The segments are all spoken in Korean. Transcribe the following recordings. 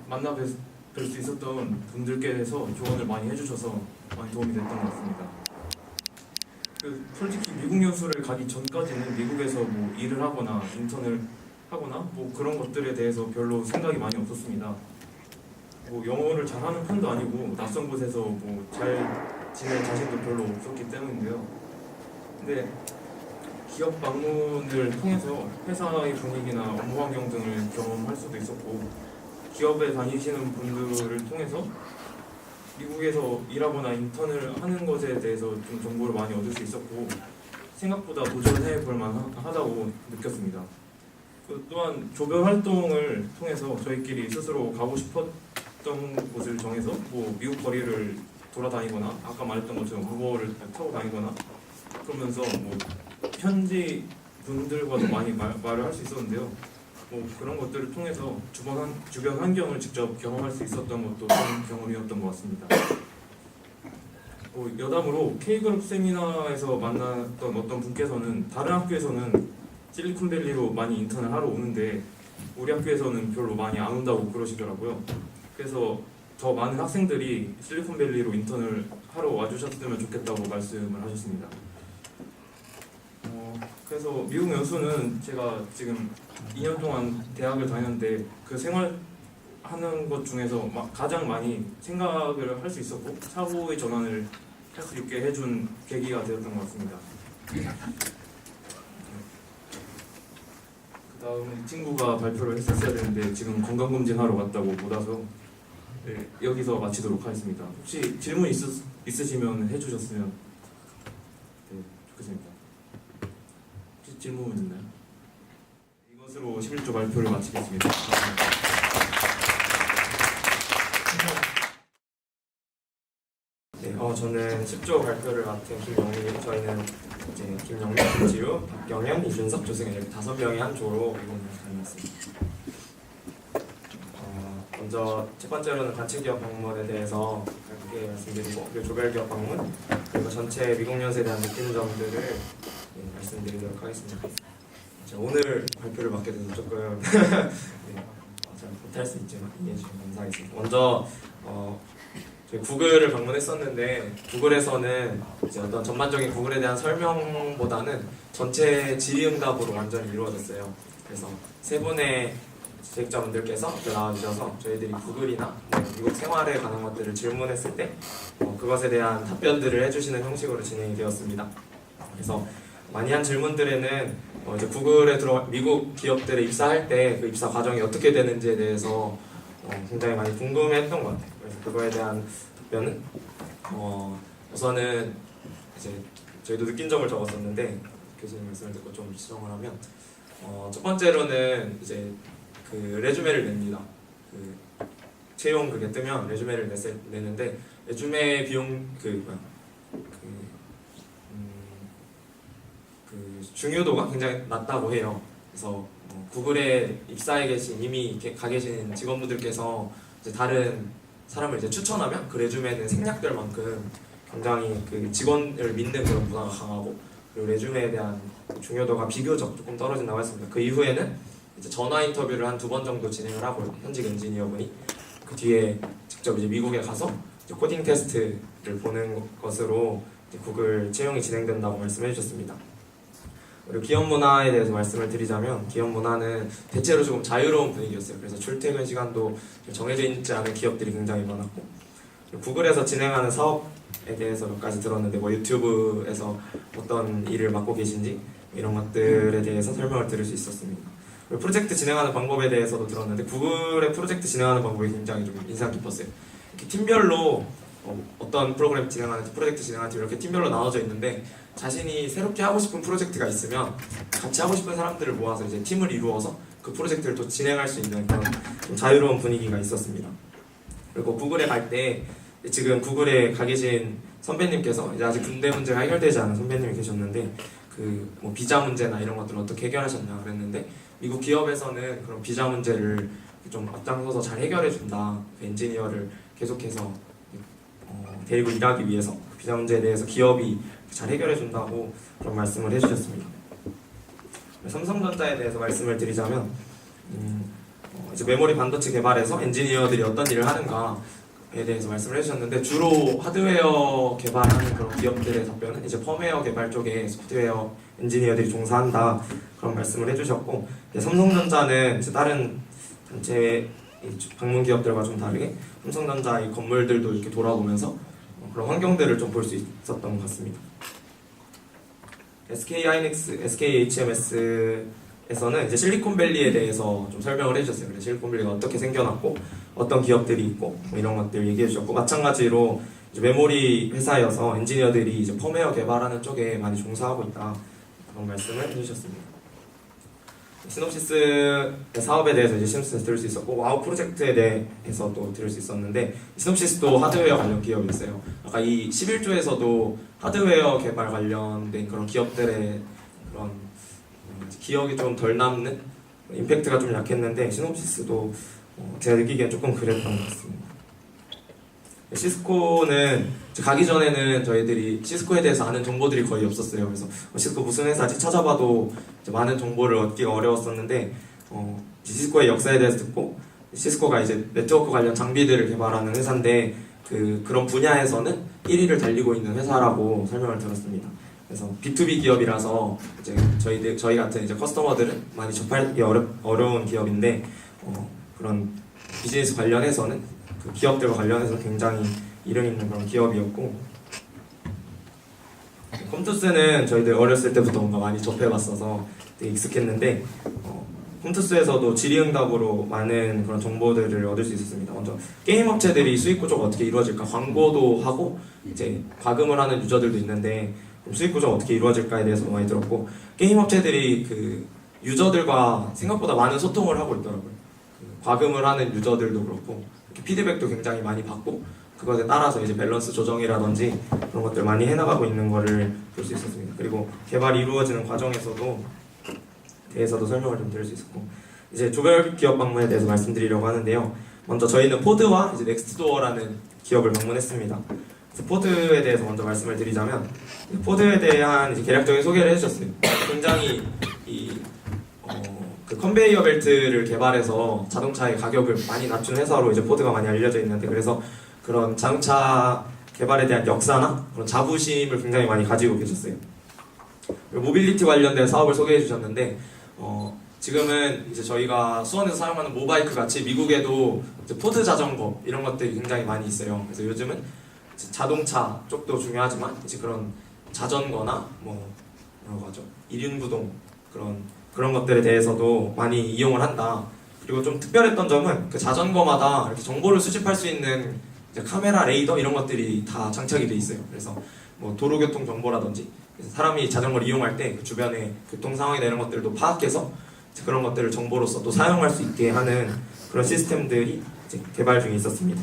만나 뵐 수 있었던 분들께서 조언을 많이 해주셔서 많이 도움이 됐던 것 같습니다. 솔직히 미국 연수를 가기 전까지는 미국에서 뭐 일을 하거나 인턴을 하거나 뭐 그런 것들에 대해서 별로 생각이 많이 없었습니다. 뭐 영어를 잘하는 편도 아니고 낯선 곳에서 뭐 잘 지낼 자신도 별로 없었기 때문인데요. 근데 기업 방문을 통해서 회사의 분위기나 업무 환경 등을 경험할 수도 있었고, 기업에 다니시는 분들을 통해서 미국에서 일하거나 인턴을 하는 것에 대해서 좀 정보를 많이 얻을 수 있었고, 생각보다 도전해 볼 만하다고 느꼈습니다. 또한 조별 활동을 통해서 저희끼리 스스로 가고 싶었던 곳을 정해서 뭐 미국 거리를 돌아다니거나, 아까 말했던 것처럼 우버를 타고 다니거나 그러면서 뭐 현지 분들과도 많이 말을 할 수 있었는데요. 뭐 그런 것들을 통해서 주변 환경을 직접 경험할 수 있었던 것도 좋은 경험이었던 것 같습니다. 여담으로 K그룹 세미나에서 만났던 어떤 분께서는 다른 학교에서는 실리콘밸리로 많이 인턴을 하러 오는데 우리 학교에서는 별로 많이 안 온다고 그러시더라고요. 그래서 더 많은 학생들이 실리콘밸리로 인턴을 하러 와주셨으면 좋겠다고 말씀을 하셨습니다. 그래서 미국 연수는 제가 지금 2년 동안 대학을 다녔는데 그 생활하는 것 중에서 가장 많이 생각을 할 수 있었고 사고의 전환을 할 수 있게 해준 계기가 되었던 것 같습니다. 그 다음 이 친구가 발표를 했었어야 되는데 지금 건강검진하러 갔다고 못 와서 여기서 마치도록 하겠습니다. 혹시 질문 있으시면 해주셨으면 좋겠습니다. 혹시 질문 있나요? 이것으로 11조 발표를 마치겠습니다. 네, 저는 10조 발표를 맡은 김영민이고, 저희는 이제 김영민, 김지우, 박경현, 이준석, 조승현 이렇게 5명이 한 조로 미국을 다녔습니다. 먼저 첫 번째로는 관측기업 방문에 대해서 짧게 말씀드리고, 그리고 조별기업 방문, 그리고 전체 미국 연수에 대한 느낀 점들을 말씀드리도록 하겠습니다. 오늘 발표를 맡게 돼서 조금 잘 못할 수 있지만 이해해 주시면 감사하겠습니다. 먼저 저희 구글을 방문했었는데, 구글에서는 이제 어떤 전반적인 구글에 대한 설명보다는 전체 질의응답으로 완전히 이루어졌어요. 그래서 세 분의 기획자분들께서 나와주셔서 저희들이 구글이나 미국 생활에 관한 것들을 질문했을 때 그것에 대한 답변들을 해주시는 형식으로 진행이 되었습니다. 그래서 많이 한 질문들에는 이제 구글에 미국 기업들에 입사할 때 그 입사 과정이 어떻게 되는지에 대해서 굉장히 많이 궁금해했던 것 같아요. 그래서 그거에 대한 답변은 우선은 이제 저희도 느낀 점을 적었었는데, 교수님 말씀을 듣고 좀 지정을 하면 첫 번째로는 이제 그 레주메를 냅니다. 그 채용 그게 뜨면 레주메를 내는데 레주메 비용 그 중요도가 굉장히 낮다고 해요. 그래서 구글에 입사해 계신 이미 가 계신 직원분들께서 이제 다른 사람을 이제 추천하면 그 레주메는 생략될 만큼 굉장히 그 직원을 믿는 그런 문화가 강하고, 그리고 레주메에 대한 중요도가 비교적 조금 떨어진다고 했습니다. 그 이후에는 이제 전화 인터뷰를 한 2번 정도 진행을 하고, 현직 엔지니어분이 그 뒤에 직접 이제 미국에 가서 이제 코딩 테스트를 보는 것으로 이제 구글 채용이 진행된다고 말씀해 주셨습니다. 그리고 기업 문화에 대해서 말씀을 드리자면, 기업 문화는 대체로 조금 자유로운 분위기였어요. 그래서 출퇴근 시간도 정해져 있지 않은 기업들이 굉장히 많았고, 구글에서 진행하는 사업에 대해서 몇 가지 들었는데, 뭐 유튜브에서 어떤 일을 맡고 계신지 이런 것들에 대해서 설명을 들을 수 있었습니다. 그리고 프로젝트 진행하는 방법에 대해서도 들었는데, 구글의 프로젝트 진행하는 방법이 굉장히 좀 인상 깊었어요. 이렇게 팀별로 어떤 프로그램 진행하는지, 프로젝트 진행하는지 이렇게 팀별로 나눠져 있는데, 자신이 새롭게 하고 싶은 프로젝트가 있으면 같이 하고 싶은 사람들을 모아서 이제 팀을 이루어서 그 프로젝트를 또 진행할 수 있는 그런 좀 자유로운 분위기가 있었습니다. 그리고 구글에 갈 때 지금 구글에 가 계신 선배님께서 이제 아직 군대 문제가 해결되지 않은 선배님이 계셨는데, 그 뭐 비자 문제나 이런 것들을 어떻게 해결하셨냐 그랬는데, 미국 기업에서는 그런 비자 문제를 좀 앞장서서 잘 해결해준다. 그 엔지니어를 계속해서 데리고 일하기 위해서 그 비자 문제에 대해서 기업이 잘 해결해준다고 그런 말씀을 해주셨습니다. 삼성전자에 대해서 말씀을 드리자면, 이제 메모리 반도체 개발에서 엔지니어들이 어떤 일을 하는가에 대해서 말씀을 해주셨는데 주로 하드웨어 개발하는 그런 기업들의 답변은 이제 펌웨어 개발 쪽에 소프트웨어 엔지니어들이 종사한다 그런 말씀을 해주셨고 이제 삼성전자는 이제 다른 단체 방문 기업들과 좀 다르게 삼성전자 이 건물들도 이렇게 돌아보면서 그런 환경들을 좀 볼 수 있었던 것 같습니다. SK 하이닉스, SK HMS에서는 이제 실리콘밸리에 대해서 좀 설명을 해주셨어요. 그래서 실리콘밸리가 어떻게 생겨났고 어떤 기업들이 있고 뭐 이런 것들 얘기해 주셨고 마찬가지로 이제 메모리 회사여서 엔지니어들이 이제 펌웨어 개발하는 쪽에 많이 종사하고 있다 그런 말씀을 해주셨습니다. 시놉시스의 사업에 대해서 이제 시놉시스 들을 수 있었고 와우 프로젝트에 대해서도 들을 수 있었는데 시놉시스도 하드웨어 관련 기업이었어요. 아까 이 11조에서도 하드웨어 개발 관련된 그런 기업들의 그런 기억이 좀 덜 남는 임팩트가 좀 약했는데 시놉시스도 제가 느끼기엔 조금 그랬던 것 같습니다. 시스코는 가기 전에는 저희들이 시스코에 대해서 아는 정보들이 거의 없었어요. 그래서 시스코 무슨 회사지 찾아봐도 많은 정보를 얻기가 어려웠었는데 시스코의 역사에 대해서 듣고 시스코가 이제 네트워크 관련 장비들을 개발하는 회사인데 그런 분야에서는 1위를 달리고 있는 회사라고 설명을 들었습니다. 그래서 B2B 기업이라서 이제 저희 같은 이제 커스터머들은 많이 접하기 어려운 기업인데 그런 비즈니스 관련해서는 그 기업들과 관련해서 굉장히 이름 있는 그런 기업이었고 컴투스는 저희들 어렸을 때부터 뭔가 많이 접해봤어서 되게 익숙했는데 컴투스에서도 질의응답으로 많은 그런 정보들을 얻을 수 있었습니다. 먼저 게임 업체들이 수익 구조가 어떻게 이루어질까 광고도 하고 이제 과금을 하는 유저들도 있는데 수익 구조가 어떻게 이루어질까에 대해서 많이 들었고 게임 업체들이 그 유저들과 생각보다 많은 소통을 하고 있더라고요. 과금을 하는 유저들도 그렇고 피드백도 굉장히 많이 받고 그것에 따라서 이제 밸런스 조정이라든지 그런 것들 많이 해나가고 있는 거를 볼 수 있었습니다. 그리고 개발이 이루어지는 과정에서도 대해서도 설명을 좀 드릴 수 있었고 이제 조별 기업 방문에 대해서 말씀드리려고 하는데요. 먼저 저희는 포드와 이제 넥스트도어라는 기업을 방문했습니다. 그래서 포드에 대해서 먼저 말씀을 드리자면 포드에 대한 이제 개략적인 소개를 해주셨어요. 굉장히 그 컨베이어 벨트를 개발해서 자동차의 가격을 많이 낮춘 회사로 이제 포드가 많이 알려져 있는데 그래서 그런 자동차 개발에 대한 역사나 그런 자부심을 굉장히 많이 가지고 계셨어요. 모빌리티 관련된 사업을 소개해 주셨는데 지금은 이제 저희가 수원에서 사용하는 모바이크 같이 미국에도 이제 포드 자전거 이런 것들이 굉장히 많이 있어요. 그래서 요즘은 자동차 쪽도 중요하지만 이제 그런 자전거나 뭐 여러 가지 이륜구동 그런 것들에 대해서도 많이 이용을 한다. 그리고 좀 특별했던 점은 그 자전거마다 이렇게 정보를 수집할 수 있는 이제 카메라, 레이더 이런 것들이 다 장착이 돼 있어요. 그래서 뭐 도로교통 정보라든지 사람이 자전거를 이용할 때 그 주변의 교통 상황이나 이런 것들도 파악해서 그런 것들을 정보로서 또 사용할 수 있게 하는 그런 시스템들이 이제 개발 중에 있었습니다.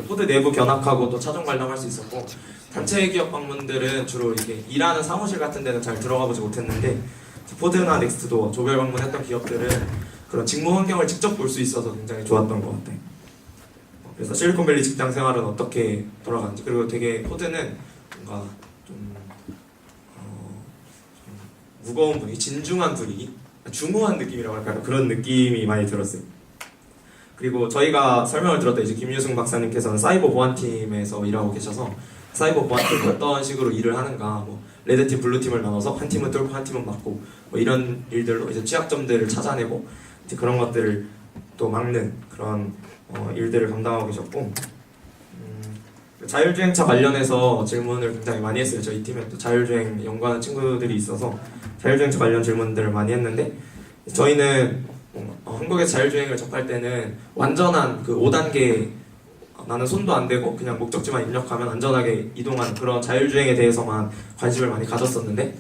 포드 내부 견학하고 또 차종 관람할 수 있었고 단체 기업 방문들은 주로 이게 일하는 사무실 같은 데는 잘 들어가 보지 못했는데 포드나 넥스트도 조별 방문했던 기업들은 그런 직무 환경을 직접 볼 수 있어서 굉장히 좋았던 것 같아요. 그래서 실리콘밸리 직장 생활은 어떻게 돌아가는지 그리고 되게 포드는 뭔가 좀 무거운 분위기, 진중한 분위기, 중후한 느낌이라고 할까요? 그런 느낌이 많이 들었어요. 그리고 저희가 설명을 들었던 이제 김유승 박사님께서는 사이버 보안팀에서 일하고 계셔서 사이버 보안팀이 어떤 식으로 일을 하는가 뭐 레드팀, 블루팀을 나눠서 한 팀은 뚫고 한 팀은 막고 뭐 이런 일들로 이제 취약점들을 찾아내고 이제 그런 것들을 또 막는 그런 일들을 감당하고 계셨고 자율주행차 관련해서 질문을 굉장히 많이 했어요. 저희 팀에 또 자율주행 연구하는 친구들이 있어서 자율주행차 관련 질문들을 많이 했는데 저희는 한국에서 자율주행을 접할 때는 완전한 그 5단계 나는 손도 안 대고 그냥 목적지만 입력하면 안전하게 이동하는 그런 자율주행에 대해서만 관심을 많이 가졌었는데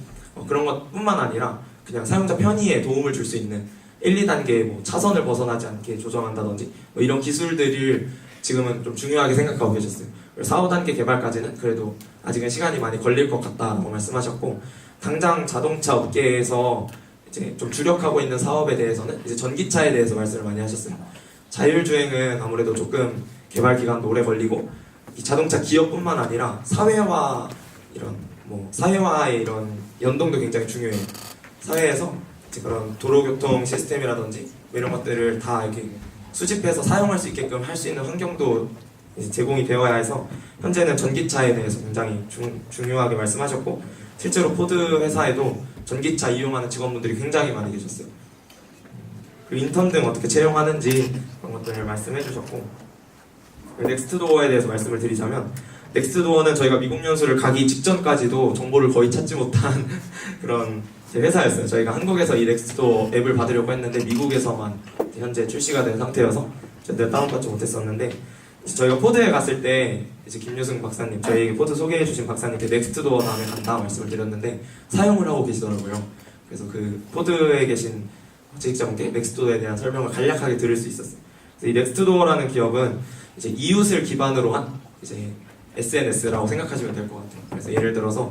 그런 것뿐만 아니라 그냥 사용자 편의에 도움을 줄 수 있는 1, 2단계 뭐 차선을 벗어나지 않게 조정한다든지 뭐 이런 기술들을 지금은 좀 중요하게 생각하고 계셨어요. 4, 5단계 개발까지는 그래도 아직은 시간이 많이 걸릴 것 같다고 말씀하셨고 당장 자동차 업계에서 이제 좀 주력하고 있는 사업에 대해서는 이제 전기차에 대해서 말씀을 많이 하셨어요. 자율주행은 아무래도 조금 개발 기간도 오래 걸리고 이 자동차 기업뿐만 아니라 사회와의 이런 연동도 굉장히 중요해요. 사회에서 이제 그런 도로교통 시스템이라든지 뭐 이런 것들을 다 이렇게 수집해서 사용할 수 있게끔 할 수 있는 환경도 이제 제공이 되어야 해서 현재는 전기차에 대해서 굉장히 중요하게 말씀하셨고 실제로 포드 회사에도 전기차 이용하는 직원분들이 굉장히 많이 계셨어요. 그리고 인턴 등 어떻게 채용하는지 그런 것들을 말씀해 주셨고 넥스트도어에 대해서 말씀을 드리자면 넥스트도어는 저희가 미국 연수를 가기 직전까지도 정보를 거의 찾지 못한 그런 회사였어요. 저희가 한국에서 이 넥스트도어 앱을 받으려고 했는데 미국에서만 현재 출시가 된 상태여서 제대로 다운받지 못했었는데 저희가 포드에 갔을 때 이제 김유승 박사님 저희에게 포드 소개해주신 박사님께 넥스트도어 다음에 간다 말씀을 드렸는데 사용을 하고 계시더라고요. 그래서 그 포드에 계신 재직자분께 넥스트도어에 대한 설명을 간략하게 들을 수 있었어요. 그래서 이 넥스트도어라는 기업은 이제 이웃을 기반으로 한 이제 SNS라고 생각하시면 될 것 같아요. 그래서 예를 들어서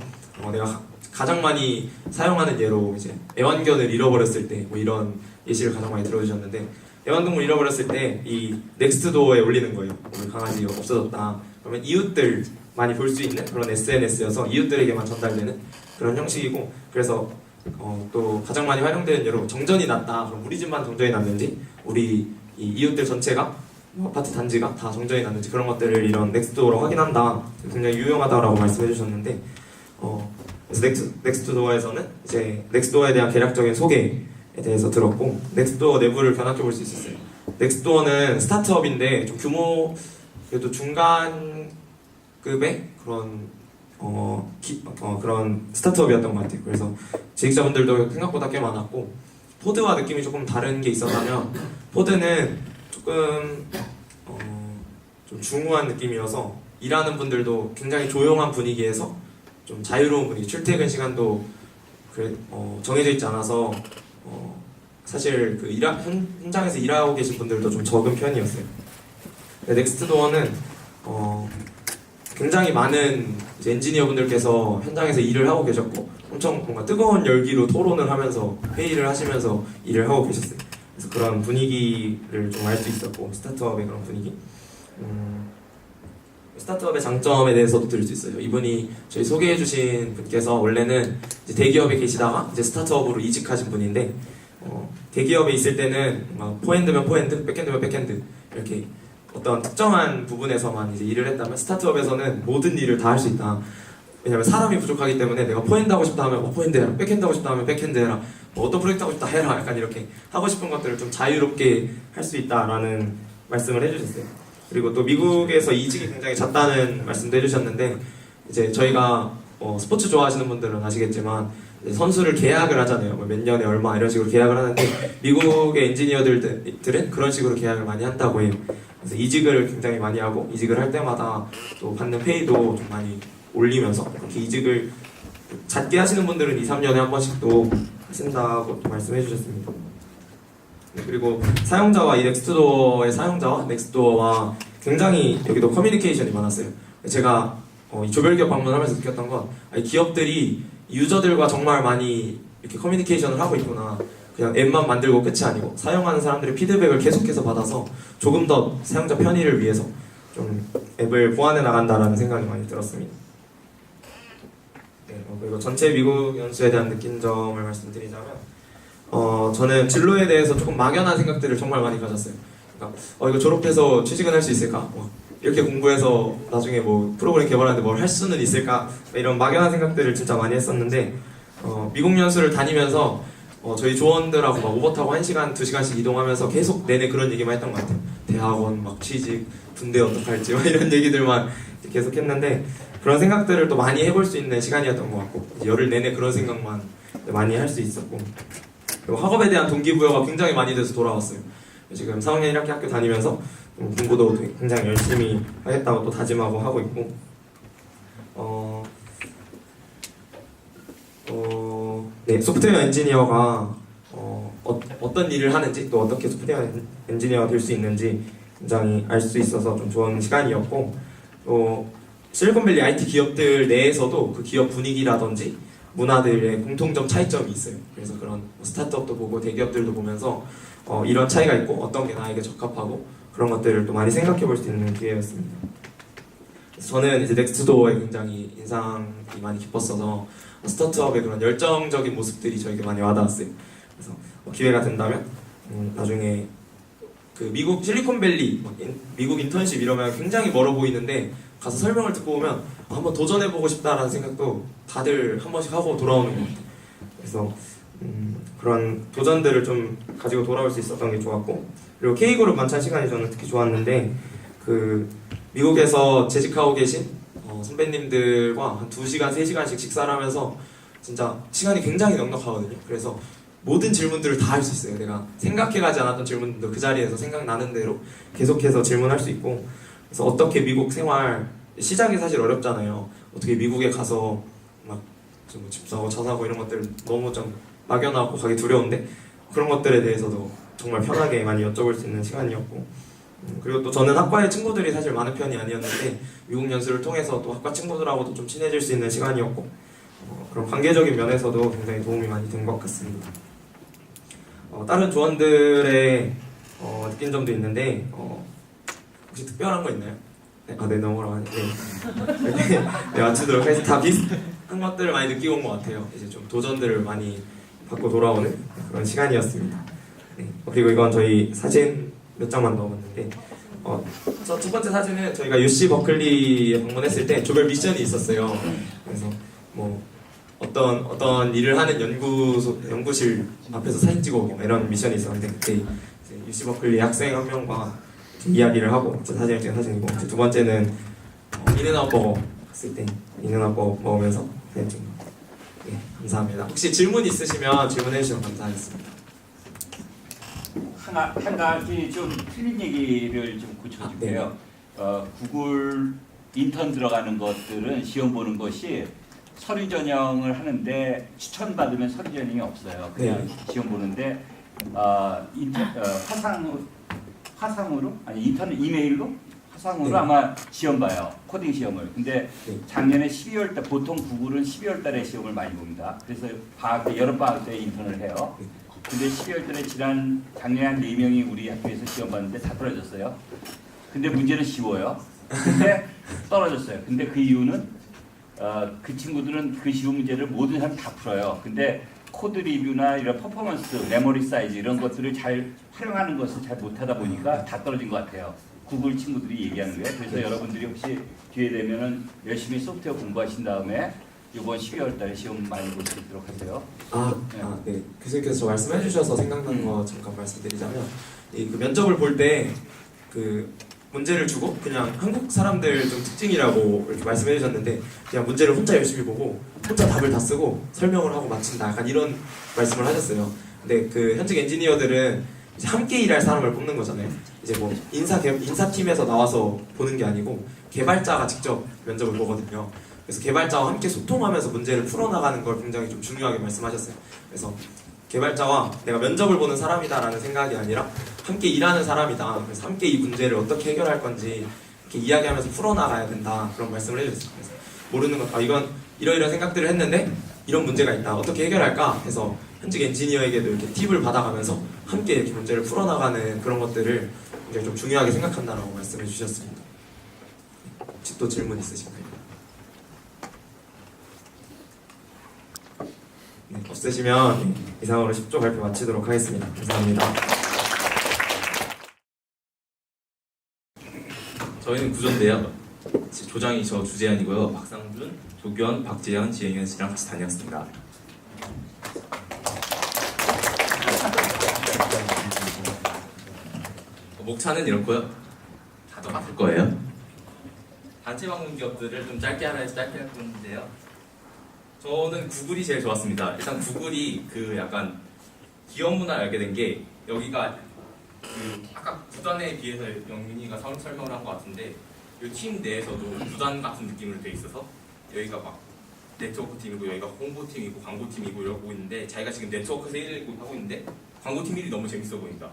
내가 가장 많이 사용하는 예로 이제 애완견을 잃어버렸을 때 뭐 이런 예시를 가장 많이 들어주셨는데 애완동물 잃어버렸을 때 이 넥스트도어에 올리는 거예요. 오늘 강아지가 없어졌다. 그러면 이웃들 많이 볼 수 있는 그런 SNS여서 이웃들에게만 전달되는 그런 형식이고 그래서 또 가장 많이 활용되는 예로 정전이 났다. 그럼 우리 집만 정전이 났는지 우리 이 이웃들 전체가 아파트 단지가 다 정전이 났는지 그런 것들을 이런 넥스트도어로 확인한다. 굉장히 유용하다라고 말씀해 주셨는데 그래서 넥스트도어에서는 이제 넥스트도어에 대한 개략적인 소개에 대해서 들었고 넥스트도어 내부를 견학해 볼 수 있었어요. 넥스트도어는 스타트업인데 좀 규모 그래도 중간급의 그런 스타트업이었던 것 같아요. 그래서 재직자분들도 생각보다 꽤 많았고 포드와 느낌이 조금 다른 게 있었다면 포드는 조금 좀 중후한 느낌이어서 일하는 분들도 굉장히 조용한 분위기에서 좀 자유로운 분위기, 출퇴근 시간도 정해져 있지 않아서 사실 그 현장에서 일하고 계신 분들도 좀 적은 편이었어요. 넥스트도어는 굉장히 많은 이제 엔지니어분들께서 현장에서 일을 하고 계셨고 엄청 뭔가 뜨거운 열기로 토론을 하면서 회의를 하시면서 일을 하고 계셨어요. 그래서 그런 분위기를 좀 알 수 있었고 스타트업의 그런 분위기 스타트업의 장점에 대해서도 들을 수 있어요. 이분이 저희 소개해주신 분께서 원래는 이제 대기업에 계시다가 이제 스타트업으로 이직하신 분인데 대기업에 있을 때는 포핸드면 포핸드, 백핸드면 백핸드 이렇게 어떤 특정한 부분에서만 이제 일을 했다면 스타트업에서는 모든 일을 다 할 수 있다. 왜냐면 사람이 부족하기 때문에 내가 포핸드 하고 싶다 하면 포핸드 해라, 백핸드 하고 싶다 하면 백핸드 해라, 어떤 프로젝트 하고 싶다 해라. 약간 이렇게 하고 싶은 것들을 좀 자유롭게 할 수 있다라는 말씀을 해주셨어요. 그리고 또 미국에서 이직이 굉장히 잦다는 말씀도 해주셨는데 이제 저희가 스포츠 좋아하시는 분들은 아시겠지만 선수를 계약을 하잖아요. 몇 년에 얼마 이런 식으로 계약을 하는데 미국의 엔지니어들은 그런 식으로 계약을 많이 한다고 해요. 그래서 이직을 굉장히 많이 하고 이직을 할 때마다 또 받는 페이도 좀 많이 올리면서 그렇게 이직을 잦게 하시는 분들은 2, 3년에 한 번씩 또 하신다고 또 말씀해 주셨습니다. 그리고 사용자와 이 넥스트도어의 사용자와 넥스트도어와 굉장히 여기도 커뮤니케이션이 많았어요. 제가 이 조별기업 방문하면서 느꼈던 건 기업들이 유저들과 정말 많이 이렇게 커뮤니케이션을 하고 있구나. 그냥 앱만 만들고 끝이 아니고 사용하는 사람들의 피드백을 계속해서 받아서 조금 더 사용자 편의를 위해서 좀 앱을 보완해 나간다라는 생각이 많이 들었습니다. 네, 그리고 전체 미국 연수에 대한 느낀 점을 말씀드리자면 저는 진로에 대해서 조금 막연한 생각들을 정말 많이 가졌어요. 그러니까 이거 졸업해서 취직은 할 수 있을까? 이렇게 공부해서 나중에 뭐 프로그램 개발하는데 뭘 할 수는 있을까? 이런 막연한 생각들을 진짜 많이 했었는데 미국 연수를 다니면서 저희 조원들하고 막 오버 타고 1시간, 2시간씩 이동하면서 계속 내내 그런 얘기만 했던 것 같아요. 대학원, 막 취직, 군대 어떡할지 이런 얘기들만 계속 했는데 그런 생각들을 또 많이 해볼 수 있는 시간이었던 것 같고 열흘 내내 그런 생각만 많이 할 수 있었고 그리고 학업에 대한 동기부여가 굉장히 많이 돼서 돌아왔어요. 지금 4학년 1학기 학교 다니면서 공부도 굉장히 열심히 하겠다고 또 다짐하고 하고 있고 네, 소프트웨어 엔지니어가 어떤 일을 하는지 또 어떻게 소프트웨어 엔지니어가 될 수 있는지 굉장히 알 수 있어서 좀 좋은 시간이었고 또 실리콘밸리 IT 기업들 내에서도 그 기업 분위기라든지 문화들의 공통점 차이점이 있어요. 그래서 그런 스타트업도 보고 대기업들도 보면서 이런 차이가 있고 어떤 게 나에게 적합하고 그런 것들을 또 많이 생각해 볼 수 있는 기회였습니다. 저는 이제 넥스트도어에 굉장히 인상이 많이 깊었어서 스타트업의 그런 열정적인 모습들이 저에게 많이 와닿았어요. 그래서 기회가 된다면 나중에 그 미국 실리콘밸리 미국 인턴십 이러면 굉장히 멀어 보이는데 가서 설명을 듣고 오면 한번 도전해보고 싶다라는 생각도 다들 한 번씩 하고 돌아오는 것 같아요. 그래서 그런 도전들을 좀 가지고 돌아올 수 있었던 게 좋았고, 그리고 K그룹 만찬 시간이 저는 특히 좋았는데 그 미국에서 재직하고 계신 선배님들과 한 2시간, 3시간씩 식사를 하면서 진짜 시간이 굉장히 넉넉하거든요. 그래서 모든 질문들을 다 할 수 있어요. 내가 생각해가지 않았던 질문도 그 자리에서 생각나는 대로 계속해서 질문할 수 있고, 그래서 어떻게 미국 생활 시작이 사실 어렵잖아요. 어떻게 미국에 가서 막집 사고 차 사고 이런 것들 너무 좀 막연하고 가기 두려운데 그런 것들에 대해서도 정말 편하게 많이 여쭤볼 수 있는 시간이었고, 그리고 또 저는 학과에 친구들이 사실 많은 편이 아니었는데 미국 연수를 통해서 또 학과 친구들하고도 좀 친해질 수 있는 시간이었고, 그런 관계적인 면에서도 굉장히 도움이 많이 된 것 같습니다. 다른 조언들의 느낀 점도 있는데 혹시 특별한 거 있나요? 네, 네, 넘어가네. 네, 맞추도록 하겠습니다. 다 비슷한 것들을 많이 느끼고 온 것 같아요. 이제 좀 도전들을 많이 받고 돌아오는 그런 시간이었습니다. 네, 그리고 이건 저희 사진 몇 장만 넣어봤는데, 첫 번째 사진은 저희가 UC 버클리에 방문했을 때 조별 미션이 있었어요. 그래서 뭐 어떤 일을 하는 연구실 앞에서 사진 찍어오기 이런 미션이 있었는데, 그때 이제 UC 버클리 학생 한 명과 이야기를 하고 사진을 찍은 사진이고, 두 번째는 인앤아웃 버거 갔을 때 인앤아웃 버거 먹으면서 사진 찍은 거. 네, 감사합니다. 혹시 질문 있으시면 질문해 주시면 감사하겠습니다. 한 가지 좀 틀린 얘기를 좀 고쳐줄게요. 구글 인턴 들어가는 것들은 시험 보는 것이 서류 전형을 하는데 추천받으면 서류 전형이 없어요. 그냥 시험 보는데 화상으로 아니 인터넷 이메일로 화상으로 아마 시험 봐요. 코딩 시험을. 근데 작년에 12월 달 보통 구글은 12월 달에 시험을 많이 봅니다. 그래서 방학 때 여름 방학 때 인턴을 해요. 근데 12월 달에 작년에 한 4명이 우리 학교에서 시험 봤는데 다 떨어졌어요. 근데 문제는 쉬워요. 근데 떨어졌어요. 근데 그 이유는 그 친구들은 그 쉬운 문제를 모든 사람 다 풀어요. 근데 코드 리뷰나 이런 퍼포먼스, 메모리 사이즈 이런 것들을 잘 활용하는 것을 잘 못하다 보니까 다 떨어진 것 같아요. 구글 친구들이 얘기하는 거예요. 그래서 여러분들이 혹시 기회 되면은 열심히 소프트웨어 공부하신 다음에 이번 12월 달에 시험 많이 볼 수 있도록 하세요. 네. 교수님께서 저 말씀해 주셔서 생각난 거 잠깐 말씀드리자면, 그 면접을 볼 때 그 문제를 주고 그냥 한국 사람들 좀 특징이라고 이렇게 말씀해 주셨는데, 그냥 문제를 혼자 열심히 보고 혼자 답을 다 쓰고 설명을 하고 마친다, 약간 이런 말씀을 하셨어요. 근데 그 현직 엔지니어들은 이제 함께 일할 사람을 뽑는 거잖아요. 이제 뭐 인사팀에서 나와서 보는 게 아니고 개발자가 직접 면접을 보거든요. 그래서 개발자와 함께 소통하면서 문제를 풀어나가는 걸 굉장히 좀 중요하게 말씀하셨어요. 그래서 개발자와 내가 면접을 보는 사람이다라는 생각이 아니라 함께 일하는 사람이다. 그래서 함께 이 문제를 어떻게 해결할 건지 이렇게 이야기하면서 풀어나가야 된다, 그런 말씀을 해주셨어요. 그래서 모르는 것, 이건 이러이러한 생각들을 했는데 이런 문제가 있다, 어떻게 해결할까 해서 현직 엔지니어에게도 이렇게 팁을 받아가면서 함께 이렇게 문제를 풀어나가는 그런 것들을 굉장히 좀 중요하게 생각한다라고 말씀해 주셨습니다. 혹시 또 질문 있으신가요? 네, 없으시면 이상으로 10조 발표 마치도록 하겠습니다. 감사합니다. 저희는 구조인데요. 조장이 저 주재현이고요. 박상준, 조규현, 박재현, 지혜현 씨랑 같이 다녔습니다. 목차는 이렇고요. 다들 바꿀 거예요. 단체 방문 기업들을 좀 짧게 하라 해서 짧게 할 건데요. 저는 구글이 제일 좋았습니다. 일단 구글이 그 약간 기업 문화를 알게 된 게, 여기가 그 아까 구단에 비해서 영민이가 설명을 한 것 같은데, 이 팀 내에서도 구단 같은 느낌으로 돼 있어서 여기가 막 네트워크 팀이고 여기가 홍보팀이고 광고팀이고 이러고 있는데, 자기가 지금 네트워크에서 일을 하고 있는데 광고팀 일이 너무 재밌어 보인다.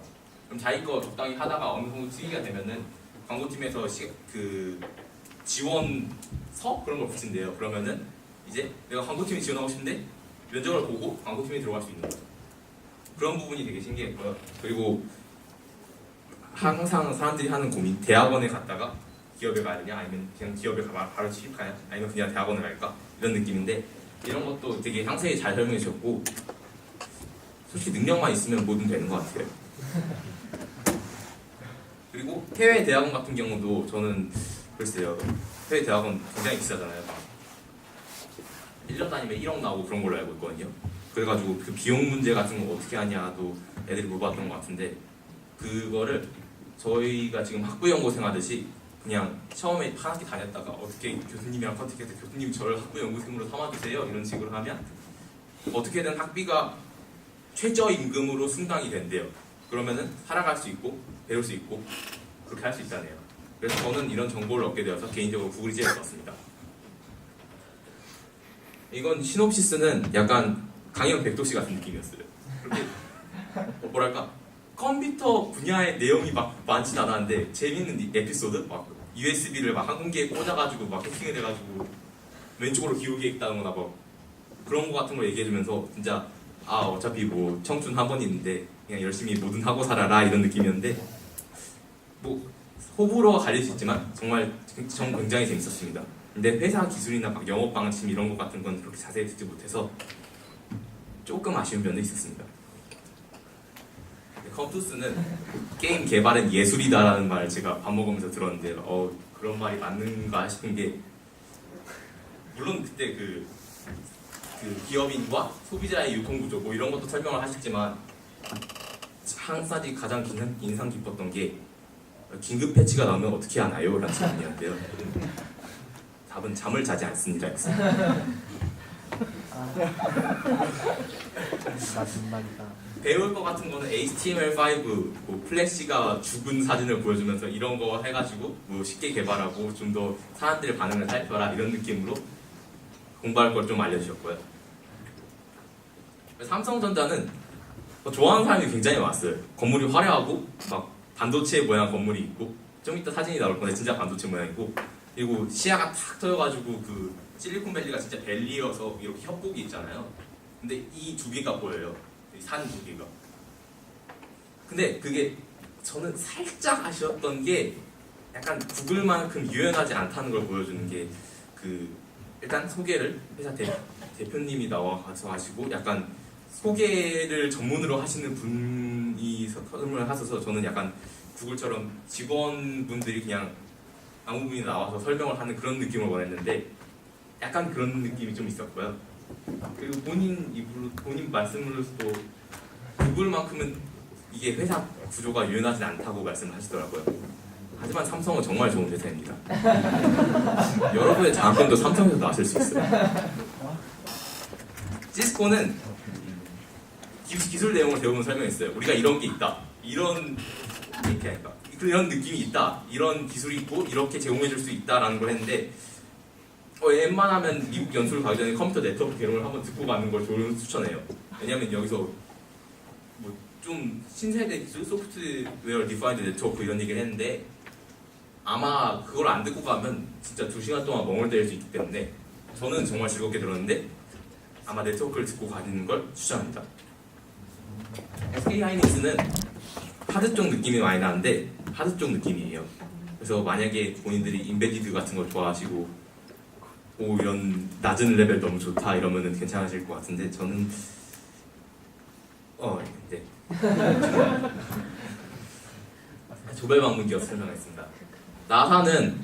그럼 자기 거 적당히 하다가 어느 정도 트기가 되면은 광고팀에서 그 지원서 그런 걸 붙인대요. 그러면은 이제 내가 광고팀에 지원하고 싶은데 면접을 보고 광고팀에 들어갈 수 있는 거죠. 그런 부분이 되게 신기했고요. 그리고 항상 사람들이 하는 고민, 대학원에 갔다가 기업에 가느냐, 아니면 그냥 기업에 바로 취직하냐, 아니면 그냥 대학원을 갈까, 이런 느낌인데, 이런 것도 되게 상세히 잘 설명해 주셨고, 솔직히 능력만 있으면 뭐든 되는 것 같아요. 그리고 해외 대학원 같은 경우도 저는 글쎄요, 해외 대학원 굉장히 비싸잖아요. 1년 다니면 1억 나오고 그런 걸로 알고 있거든요. 그래가지고 그 비용 문제 같은 거 어떻게 하냐도 애들이 물어봤던 것 같은데, 그거를 저희가 지금 학부연구생 하듯이 그냥 처음에 한 학기 다녔다가 어떻게 교수님이랑 컨택해서 교수님 저를 학부연구생으로 삼아주세요 이런 식으로 하면 어떻게든 학비가 최저임금으로 승당이 된대요. 그러면은 살아갈 수 있고 배울 수 있고 그렇게 할 수 있다네요. 그래서 저는 이런 정보를 얻게 되어서 개인적으로 구글이 제일 좋았습니다. 이건 시놉시스는 약간 강연 백도씨 같은 느낌이었어요. 그렇게 뭐랄까 컴퓨터 분야의 내용이 막 많진 않았는데 재밌는 에피소드? 막 USB를 막 항공기에 꽂아가지고 막 해킹을 해가지고 왼쪽으로 기울게 있다거나 막 그런 거 같은 걸 얘기해주면서 진짜 아 어차피 뭐 청춘 한 번 있는데 그냥 열심히 뭐든 하고 살아라 이런 느낌이었는데, 뭐 호불호가 갈릴 수 있지만 정말 굉장히 재밌었습니다. 근데 회사 기술이나 막 영업 방침 이런 것 같은 건 그렇게 자세히 듣지 못해서 조금 아쉬운 면도 있었습니다. 컴투스는 게임 개발은 예술이다라는 말을 제가 밥 먹으면서 들었는데 그런 말이 맞는가 싶은 게, 물론 그때 그 기업인과 소비자의 유통구조 뭐 이런 것도 설명을 하셨지만 항상 가장 인상 깊었던 게 긴급 패치가 나오면 어떻게 하나요? 라는 질문이었는데요. 답은 잠을 자지 않습니다. 배울 것 같은 거는 HTML5, 뭐 플래시가 죽은 사진을 보여주면서 이런 거 해가지고 뭐 쉽게 개발하고 좀 더 사람들의 반응을 살펴라 이런 느낌으로 공부할 걸 좀 알려주셨고요. 삼성전자는 좋아하는 사람이 굉장히 많았어요. 건물이 화려하고 막 반도체 모양 건물이 있고, 좀 이따 사진이 나올 건데 진짜 반도체 모양이고, 그리고 시야가 탁 트여가지고 그 실리콘밸리가 진짜 밸리여서 이렇게 협곡이 있잖아요. 근데 이 두 개가 보여요. 산 두 개가. 근데 그게 저는 살짝 아쉬웠던 게 약간 구글만큼 유연하지 않다는 걸 보여주는 게, 일단 소개를 회사 대표님이 나와서 하시고 약간 소개를 전문으로 하시는 분이 설명을 하셔서 저는 약간 구글처럼 직원분들이 그냥 아무 분이 나와서 설명을 하는 그런 느낌을 원했는데 약간 그런 느낌이 좀 있었고요. 그리고 본인 말씀으로도 구글만큼은 이게 회사 구조가 유연하지 않다고 말씀을 하시더라고요. 하지만 삼성은 정말 좋은 회사입니다. 여러분의 장학금도 삼성에서 나실 수 있어요. 시스코는 기술 내용을 대부분 설명했어요. 우리가 이런 게 있다. 이런 느낌이 있다. 이런 기술이 있고 이렇게 제공해줄 수 있다라는 걸 했는데, 웬만하면 미국 연수를 가기 전에 컴퓨터 네트워크 개론을 한번 듣고 가는 걸 추천해요. 왜냐면 여기서 뭐 좀 신세대 기술, 소프트웨어 디파인드 네트워크 이런 얘기를 했는데 아마 그걸 안 듣고 가면 진짜 2시간 동안 멍을때릴 수 있기 때문에 저는 정말 즐겁게 들었는데 아마 네트워크를 듣고 가는 걸 추천합니다. SK 하이닉스는 하드 쪽 느낌이 많이 나는데 하드 쪽 느낌이에요. 그래서 만약에 본인들이 인베디드 같은 거 좋아하시고 이런 낮은 레벨 너무 좋다 이러면은 괜찮으실 것 같은데 저는 네. 조별방문 기업 설명했습니다. 나사는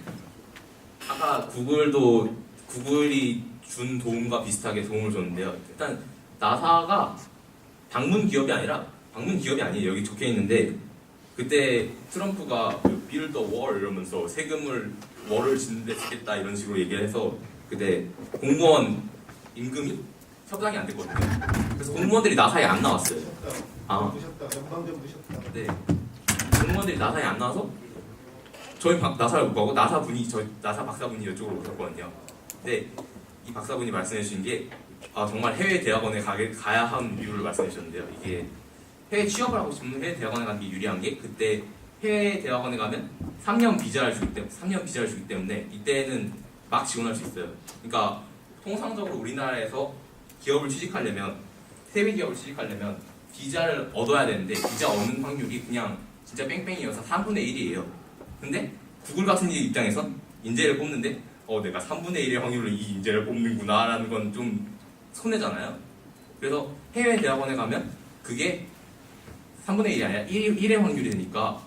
아까 구글이 준 도움과 비슷하게 도움을 줬는데요. 일단 나사가 방문 기업이 아니에요. 여기 적혀 있는데 그때 트럼프가 빌드 더 월 이러면서 세금을 월을 짓는데 쓰겠다 이런 식으로 얘기를 해서 그때 공무원 임금이 협상이 안 됐거든요. 그래서 공무원들이 나사에 안 나왔어요. 네. 공무원들이 나사에 안 나와서 저희 나사를 못 가고 나사 박사분이 이쪽으로 오셨거든요. 근데 이 박사분이 말씀해 주신 게 정말 해외 대학원에 가야 하는 이유를 말씀해 주셨는데요. 이게 해외 취업을 하고 싶으면 해외 대학원에 가는 게 유리한 게 그때 해외 대학원에 가면 3년 비자를 주기 때문에 이때는 막 지원할 수 있어요. 그러니까 통상적으로 우리나라에서 기업을 취직하려면 해외 기업을 취직하려면 비자를 얻어야 되는데 비자 얻는 확률이 그냥 진짜 뺑뺑이어서 3분의 1이에요. 근데 구글 같은 입장에선 인재를 뽑는데 내가 3분의 1의 확률로 이 인재를 뽑는구나 라는 건 좀 손해잖아요. 그래서 해외 대학원에 가면 그게 3분의 1이 아니라 1의 확률이 되니까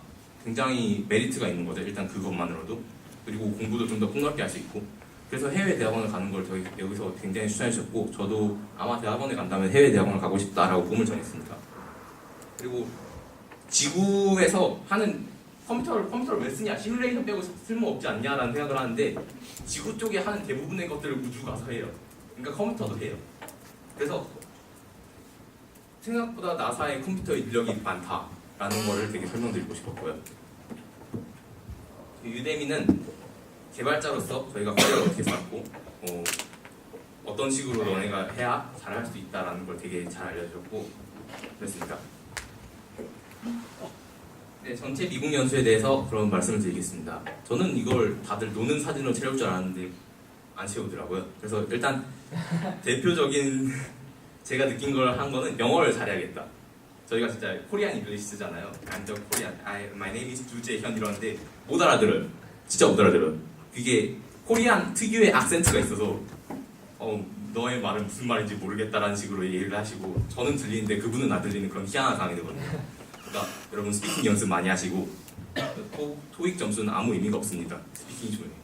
굉장히 메리트가 있는 거죠. 일단 그것만으로도. 그리고 공부도 좀 더 폭넓게 할 수 있고. 그래서 해외 대학원을 가는 걸 저희 여기서 굉장히 추천해 주셨고, 저도 아마 대학원에 간다면 해외 대학원을 가고 싶다라고 꿈을 정했습니다. 그리고 지구에서 하는 컴퓨터를 왜 쓰냐? 시뮬레이션 빼고 쓸모없지 않냐라는 생각을 하는데, 지구 쪽에 하는 대부분의 것들을 우주 가서 해요. 그러니까 컴퓨터도 해요. 그래서 생각보다 나사의 컴퓨터 인력이 많다라는 거를 되게 설명드리고 싶었고요. 유데미는 개발자로서 저희가 커리어를 어떻게 쌓고 어떤 식으로 너네가 해야 잘할 수 있다라는 걸 되게 잘 알려줬고 그랬습니다. 네, 전체 미국 연수에 대해서 그런 말씀을 드리겠습니다. 저는 이걸 다들 노는 사진으로 채울 줄 알았는데 안 채우더라고요. 그래서 일단 대표적인 제가 느낀 걸 한 거는 영어를 잘해야겠다. 저희가 진짜 코리안 잉글리시 쓰잖아요. I'm the Korean. My name is 두재현 이러는데 못 알아들어요. 진짜 못 알아들어요. 그게 코리안 특유의 악센트가 있어서 너의 말은 무슨 말인지 모르겠다라는 식으로 얘기를 하시고 저는 들리는데 그분은 안 들리는 그런 희한한 상황이 되거든요. 그러니까 여러분 스피킹 연습 많이 하시고 토익 점수는 아무 의미가 없습니다. 스피킹이 중요해요.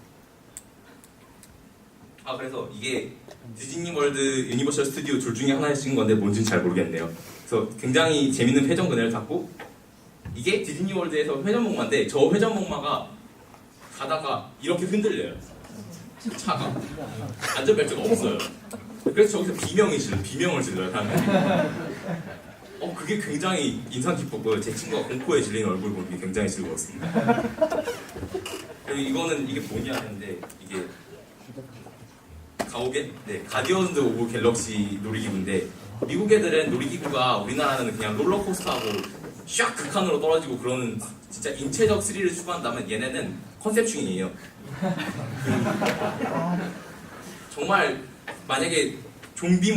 그래서 이게 디즈니월드, 유니버셜 스튜디오 둘 중에 하나에 찍은 건데 뭔지는 잘 모르겠네요. 그래서 굉장히 재밌는 회전 그네를 탔고 이게 디즈니월드에서 회전목마인데 저 회전목마가 가다가 이렇게 흔들려요. 차가 안전벨트가 없어요. 그래서 저기서 비명을 질러요 사람들이. 그게 굉장히 인상 깊었고요. 제 친구가 공포에 질린 얼굴 보는 게 굉장히 즐거웠습니다. 그리고 이게 뭐냐 하는데 이게 가디언즈 오브 갤럭시 놀이기구인데 미국 애들은 놀이기구가 우리나라는 그냥 롤러코스터하고 샥 극한으로 떨어지고 그러는 진짜 인체적 스릴을 추구한다면 얘네는 컨셉충이에요. 정말 만약에 좀비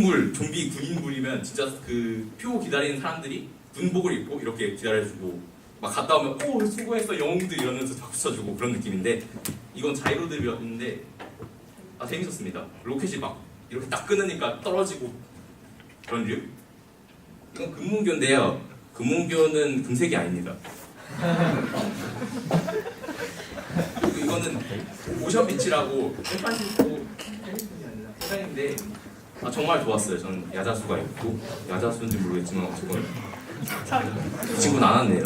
군인물이면 진짜 그 표 기다리는 사람들이 군복을 입고 이렇게 기다려주고 막 갔다 오면 오 수고했어 영웅들 이러면서 박수 쳐주고 그런 느낌인데 이건 자이로드였는데 재밌었습니다. 로켓이 막 이렇게 딱 끊으니까 떨어지고 그런 류? 이건 금문교인데요. 금문교는 금색이 아닙니다. 그리고 이거는 오션비치라고 해판인데 정말 좋았어요. 저는 야자수가 있고 야자수인지 모르겠지만 어쨌건 이 친구는 안 왔네요.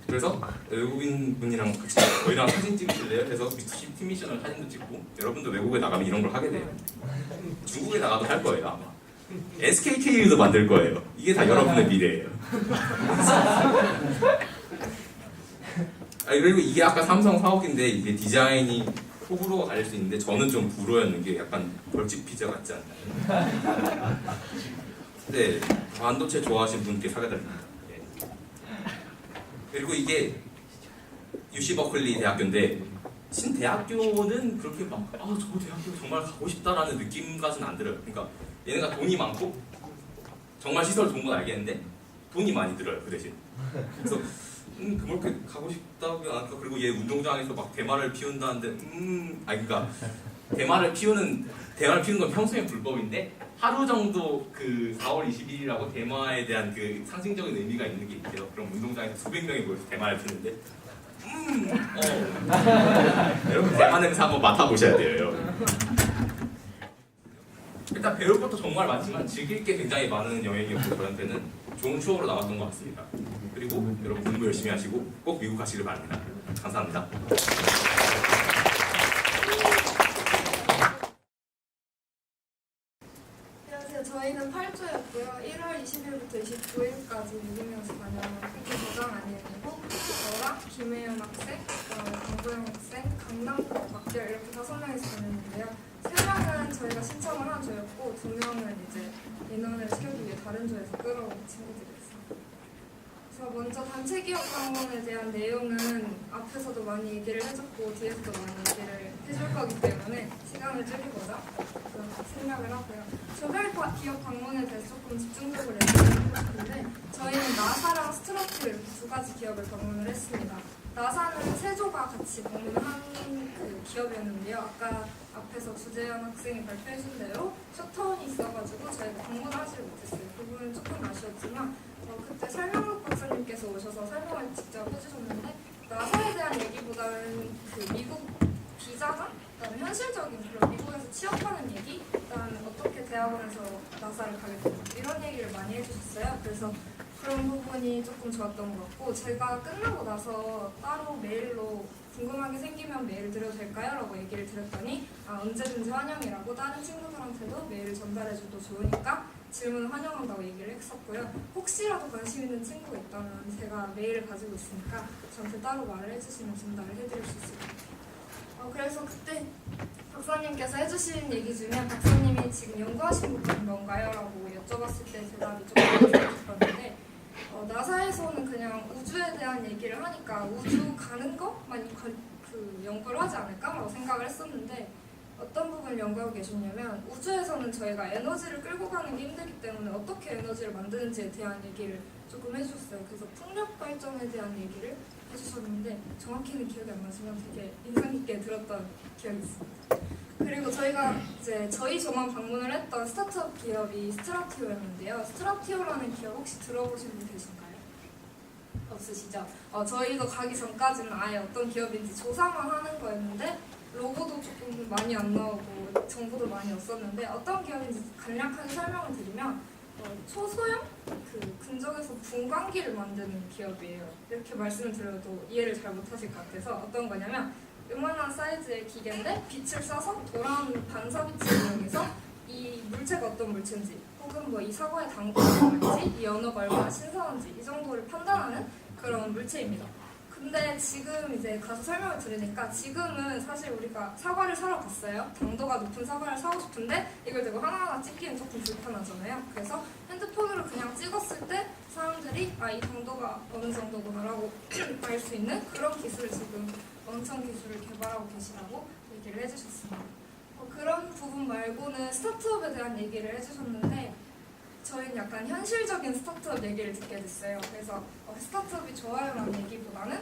그래서 외국인 분이랑 같이 저희랑 사진 찍으실래요? 해서 팀 미션을 사진도 찍고 여러분도 외국에 나가면 이런 걸 하게 돼요. 중국에 나가도 할 거예요 아마. SKKU도 만들 거예요. 이게 다 여러분의 미래예요. 그리고 이게 아까 삼성 사옥인데 이게 디자인이 호불호가 갈릴 수 있는데 저는 좀 불호였는 게 약간 벌집 피자 같지 않나요? 네, 반도체 좋아하시는 분께 사과드립니다. 네. 그리고 이게 UC 버클리 대학교인데 신대학교는 그렇게 막 저 대학교 정말 가고 싶다라는 느낌까지는 안 들어요. 그러니까 얘네가 돈이 많고 정말 시설 좋은 건 알겠는데 돈이 많이 들어요 그 대신. 그래서 그렇게 가고 싶다고 하니까 그리고 얘 운동장에서 막 대마를 피운다는데 그러니까 대마를 피우는 건 평소에 불법인데 하루 정도 그 4월 20일이라고 대마에 대한 그 상징적인 의미가 있는 게 있대요. 그럼 운동장에서 수백 명이 모여서 대마를 피우는데 여러분 대마 냄새 한번 맡아보셔야 돼요. 일단 배울 것도 정말 많지만 즐길 게 굉장히 많은 여행이었고 저한테는 좋은 추억으로 남았던 것 같습니다. 그리고 여러분 공부 열심히 하시고 꼭 미국 가시길 바랍니다. 감사합니다. 안녕하세요. 저희는 8조였고요. 1월 20일부터 29일까지 미국에서 다녀온 학교 도장 아니고 저랑 김혜연 학생, 강도영 학생, 강남국 박재열 이렇게 5명이서 다녔는데요. 3명은 저희가 신청을 한 조였고 2명은 이제 인원을 채우기 위해 다른 조에서 끌어온 친구들이었어요. 그래서 먼저 단체 기업 방문에 대한 내용은 앞에서도 많이 얘기를 해줬고 뒤에서도 많이 얘기를 해줄 거기 때문에 시간을 줄이고자 생각을 하고요. 조별 기업 방문에 대해서 조금 집중적으로 얘기를 해보고 싶은데 저희는 나사랑 스트로크 이렇게 2가지 기업을 방문을 했습니다. 나사는 3조가 같이 방문한 그 기업이었는데요. 아까 앞에서 주재현 학생이 발표해준 대로 셧다운이 있어가지고 저희가 방문을 하지 못했어요. 그 부분은 조금 아쉬웠고 있었지만 그때 설명록 박사님께서 오셔서 설명을 직접 해주셨는데 나사에 대한 얘기보다는 그 미국 비자나 그다음에 현실적인 그런 미국에서 취업하는 얘기, 그다음에 어떻게 대학원에서 나사를 가게 됐는지 이런 얘기를 많이 해주셨어요. 그래서 그런 부분이 조금 좋았던 것 같고 제가 끝나고 나서 따로 메일로 궁금한 게 생기면 메일 드려도 될까요? 라고 얘기를 드렸더니 언제든지 환영이라고 다른 친구들한테도 메일을 전달해줘도 좋으니까 질문 환영한다고 얘기를 했었고요. 혹시라도 관심 있는 친구가 있다면 제가 메일을 가지고 있으니까 저한테 따로 말을 해주시면 전달을 해드릴 수 있을 것 같아요. 그래서 그때 박사님께서 해주신 얘기 중에 박사님이 지금 연구하신 부분이 뭔가요? 라고 여쭤봤을 때 대답이 조금 깊었는데 나사에서는 그냥 우주에 대한 얘기를 하니까 우주 가는 것만 그 연구를 하지 않을까라고 생각을 했었는데 어떤 부분을 연구하고 계셨냐면 우주에서는 저희가 에너지를 끌고 가는 게 힘들기 때문에 어떻게 에너지를 만드는지에 대한 얘기를 조금 해주셨어요. 그래서 풍력 발전에 대한 얘기를 해주셨는데 정확히는 기억이 안 나지만 되게 인상 깊게 들었던 기억이 있습니다. 그리고 저희가 이제 저희 조만 방문을 했던 스타트업 기업이 스트라티오였는데요. 스트라티오라는 기업 혹시 들어보신 분 계신가요? 없으시죠? 저희도 가기 전까지는 아예 어떤 기업인지 조사만 하는 거였는데 로고도 조금 많이 안 나오고 정보도 많이 없었는데 어떤 기업인지 간략하게 설명을 드리면 초소형 그 근적에서 분광기를 만드는 기업이에요. 이렇게 말씀을 드려도 이해를 잘 못하실 것 같아서 어떤 거냐면 요만한 사이즈의 기계인데 빛을 쏴서 돌아오는 반사빛을 이용해서 이 물체가 어떤 물체인지 혹은 뭐 이 사과의 당도가 얼마인지 이 연어가 얼마나 신선한지 이 정도를 판단하는 그런 물체입니다. 근데 지금 이제 가서 설명을 들으니까 지금은 사실 우리가 사과를 사러 갔어요. 당도가 높은 사과를 사고 싶은데 이걸 들고 하나하나 찍기는 조금 불편하잖아요. 그래서 핸드폰으로 그냥 찍었을 때 사람들이 이 당도가 어느 정도구나라고 알 수 있는 그런 기술을 지금 원천 기술을 개발하고 계시다고 얘기를 해주셨습니다. 그런 부분 말고는 스타트업에 대한 얘기를 해주셨는데 저희는 약간 현실적인 스타트업 얘기를 듣게 됐어요. 그래서 스타트업이 좋아요라는 얘기보다는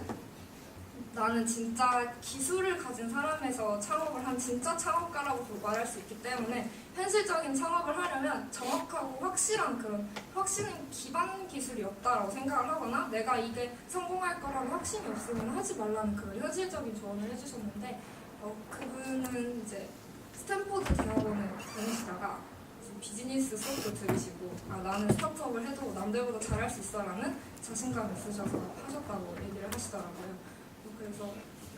나는 진짜 기술을 가진 사람에서 창업을 한 진짜 창업가라고 말할 수 있기 때문에 현실적인 창업을 하려면 정확하고 확실한 그런 확신은 기반 기술이 없다라고 생각을 하거나 내가 이게 성공할 거라는 확신이 없으면 하지 말라는 그런 현실적인 조언을 해주셨는데 그분은 이제 스탠포드 대학원을 다니시다가 비즈니스 수업도 들으시고 나는 스타트업을 해도 남들보다 잘할 수 있어 라는 자신감이 있으셔서 하셨다고 얘기를 하시더라고요. 그래서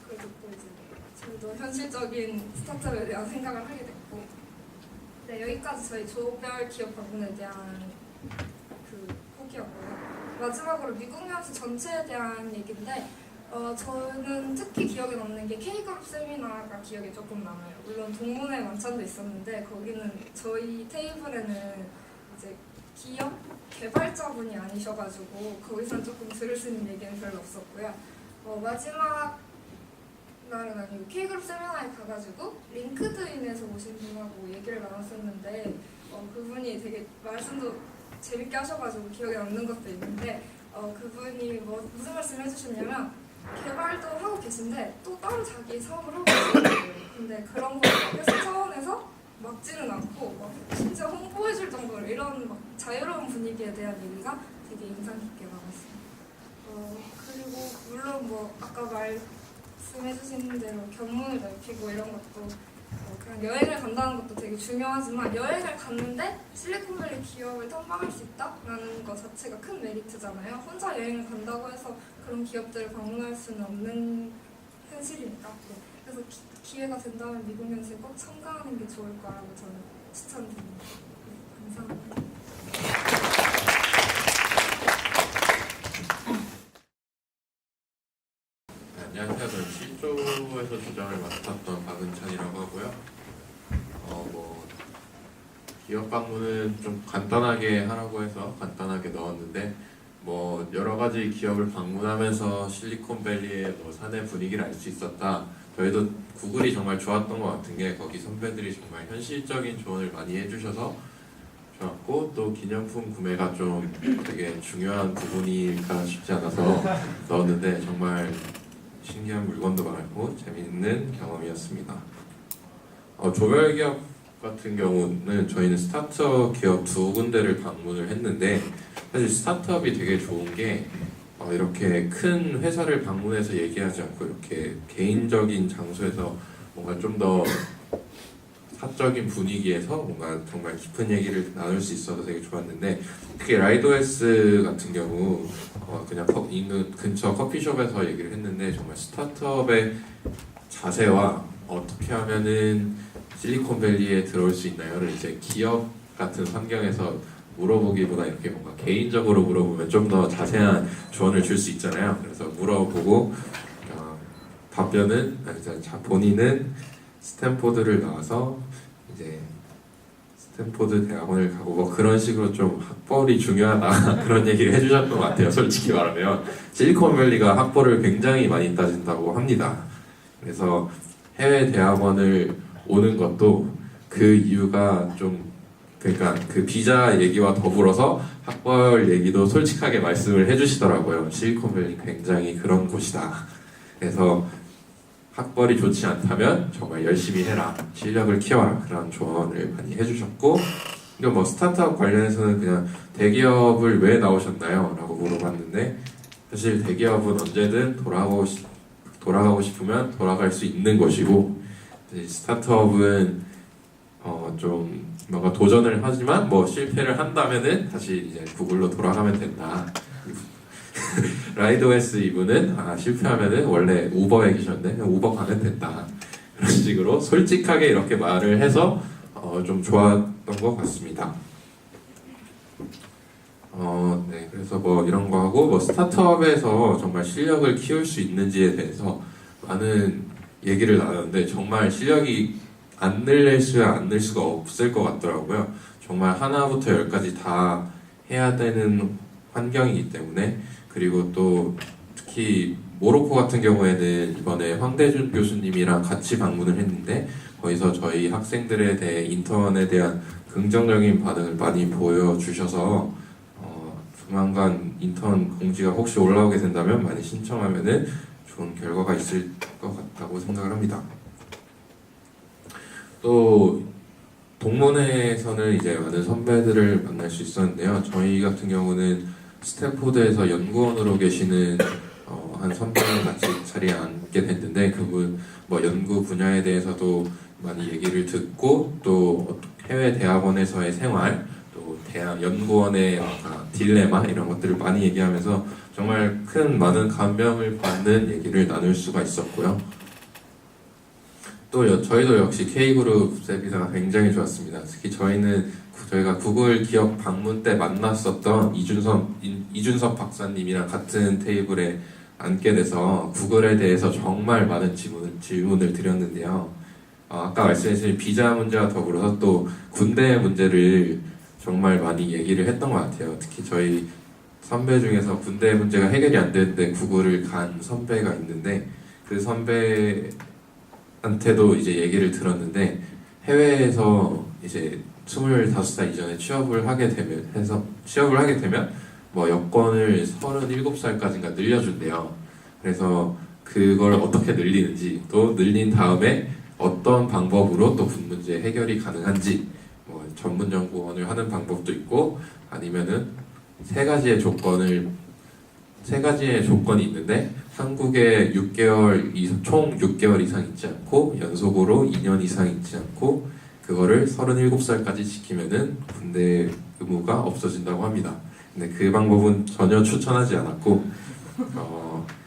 그걸 듣고 이제 저희도 현실적인 스타트업에 대한 생각을 하게 됐고 네, 여기까지 저희 조별 기업 방문에 대한 그 후기였고요. 마지막으로 미국 뉘앙스 전체에 대한 얘기인데 저는 특히 기억에 남는 게 K그룹 세미나가 기억에 조금 남아요. 물론 동문회 만찬도 있었는데 거기는 저희 테이블에는 이제 기업 개발자분이 아니셔가지고 거기서는 조금 들을 수 있는 얘기는 별로 없었고요. 마지막 날은 아니고 K그룹 세미나에 가가지고 링크드인에서 오신 분하고 얘기를 나눴었는데 그분이 되게 말씀도 재밌게 하셔가지고 기억에 남는 것도 있는데 그분이 무슨 말씀을 해주셨냐면 개발도 하고 계신데 또 따로 자기 사업을 하고 계시더라고요. 근데 그런 거 회사 차원에서 막지는 않고 진짜 홍보해줄 정도로 이런 막 자유로운 분위기에 대한 얘기가 되게 인상 깊게 남았어요. 그리고 물론 아까 말씀해주신 대로 견문을 넓히고 이런 것도 그냥 여행을 간다는 것도 되게 중요하지만 여행을 갔는데 실리콘밸리 기업을 탐방할 수 있다라는 것 자체가 큰 메리트잖아요. 혼자 여행을 간다고 해서 그런 기업들을 방문할 수는 없는 현실이니까. 그래서 기회가 된다면 미국 연수에 꼭 참가하는 게 좋을 거라고 저는 추천드립니다. 네, 감사합니다. 안녕하세요. 저는 C조에서 조정을 맡았던 박은찬이라고 하고요. 기업 방문은 좀 간단하게 하라고 해서 간단하게 넣었는데 여러 가지 기업을 방문하면서 실리콘밸리의 사내 분위기를 알 수 있었다. 저희도 구글이 정말 좋았던 것 같은 게 거기 선배들이 정말 현실적인 조언을 많이 해주셔서 좋았고 또 기념품 구매가 좀 되게 중요한 부분일까 싶지 않아서 넣었는데 정말 신기한 물건도 많고 재미있는 경험이었습니다. 조별 기업 같은 경우는 저희는 스타트업 기업 2군데를 방문을 했는데 사실 스타트업이 되게 좋은 게 이렇게 큰 회사를 방문해서 얘기하지 않고 이렇게 개인적인 장소에서 뭔가 좀 더 사적인 분위기에서 뭔가 정말 깊은 얘기를 나눌 수 있어서 되게 좋았는데, 특히 라이도에스 같은 경우 그냥 인근 근처 커피숍에서 얘기를 했는데 정말 스타트업의 자세와 어떻게 하면은 실리콘밸리에 들어올 수 있나요를 이제 기업 같은 환경에서 물어보기보다 이렇게 뭔가 개인적으로 물어보면 좀 더 자세한 조언을 줄 수 있잖아요. 그래서 물어보고 답변은 본인은 스탠포드를 나와서 이제 스탠포드 대학원을 가고 뭐 그런 식으로 좀 학벌이 중요하다 그런 얘기를 해주셨던 것 같아요. 솔직히 말하면 실리콘밸리가 학벌을 굉장히 많이 따진다고 합니다. 그래서 해외 대학원을 오는 것도 그 이유가 좀, 그러니까 그 비자 얘기와 더불어서 학벌 얘기도 솔직하게 말씀을 해주시더라고요. 실리콘밸리 굉장히 그런 곳이다. 그래서 학벌이 좋지 않다면 정말 열심히 해라, 실력을 키워라, 그런 조언을 많이 해주셨고, 이거 뭐 스타트업 관련해서는 그냥 대기업을 왜 나오셨나요? 라고 물어봤는데, 사실 대기업은 언제든 돌아가고 싶으면 돌아갈 수 있는 것이고, 스타트업은 좀 뭔가 도전을 하지만 뭐 실패를 한다면은 다시 이제 구글로 돌아가면 된다. 라이드OS 이분은 실패하면은 원래 우버에 계셨는데 그냥 우버 가면 된다. 그런 식으로 솔직하게 이렇게 말을 해서 좀 좋았던 것 같습니다. 네, 그래서 뭐 이런 거 하고 뭐 스타트업에서 정말 실력을 키울 수 있는지에 대해서 많은 얘기를 나눴는데 정말 실력이 안 늘 수가 없을 것 같더라고요. 정말 하나부터 열까지 다 해야 되는 환경이기 때문에. 그리고 또 특히 모로코 같은 경우에는 이번에 황대준 교수님이랑 같이 방문을 했는데 거기서 저희 학생들에 대해 인턴에 대한 긍정적인 반응을 많이 보여주셔서 조만간 인턴 공지가 혹시 올라오게 된다면 많이 신청하면은 좋은 결과가 있을 것 같다고 생각을 합니다. 또 동문회에서는 이제 많은 선배들을 만날 수 있었는데요. 저희 같은 경우는 스탠포드에서 연구원으로 계시는 한 선배랑 같이 자리에 앉게 됐는데 그분 뭐 연구 분야에 대해서도 많이 얘기를 듣고 또 해외 대학원에서의 생활, 또 대학 연구원의 딜레마 이런 것들을 많이 얘기하면서 정말 많은 감명을 받는 얘기를 나눌 수가 있었고요. 또 저희도 역시 K그룹 세미나가 굉장히 좋았습니다. 특히 저희가 구글 기업 방문 때 만났었던 이준섭 박사님이랑 같은 테이블에 앉게 돼서 구글에 대해서 정말 많은 질문을 드렸는데요. 아까 말씀하신 비자 문제와 더불어서 또 군대 문제를 정말 많이 얘기를 했던 것 같아요. 특히 저희 선배 중에서 군대 문제가 해결이 안 되는데 구글을 간 선배가 있는데 그 선배한테도 이제 얘기를 들었는데 해외에서 이제 25살 이전에 취업을 하게 되면 뭐 여권을 37살까지인가 늘려준대요. 그래서 그걸 어떻게 늘리는지, 또 늘린 다음에 어떤 방법으로 또 군 문제 해결이 가능한지, 뭐 전문 연구원을 하는 방법도 있고, 아니면은 세 가지의 조건이 있는데 한국에 총 6개월 이상 있지 않고 연속으로 2년 이상 있지 않고 그거를 37살까지 지키면은 군대 의무가 없어진다고 합니다. 근데 그 방법은 전혀 추천하지 않았고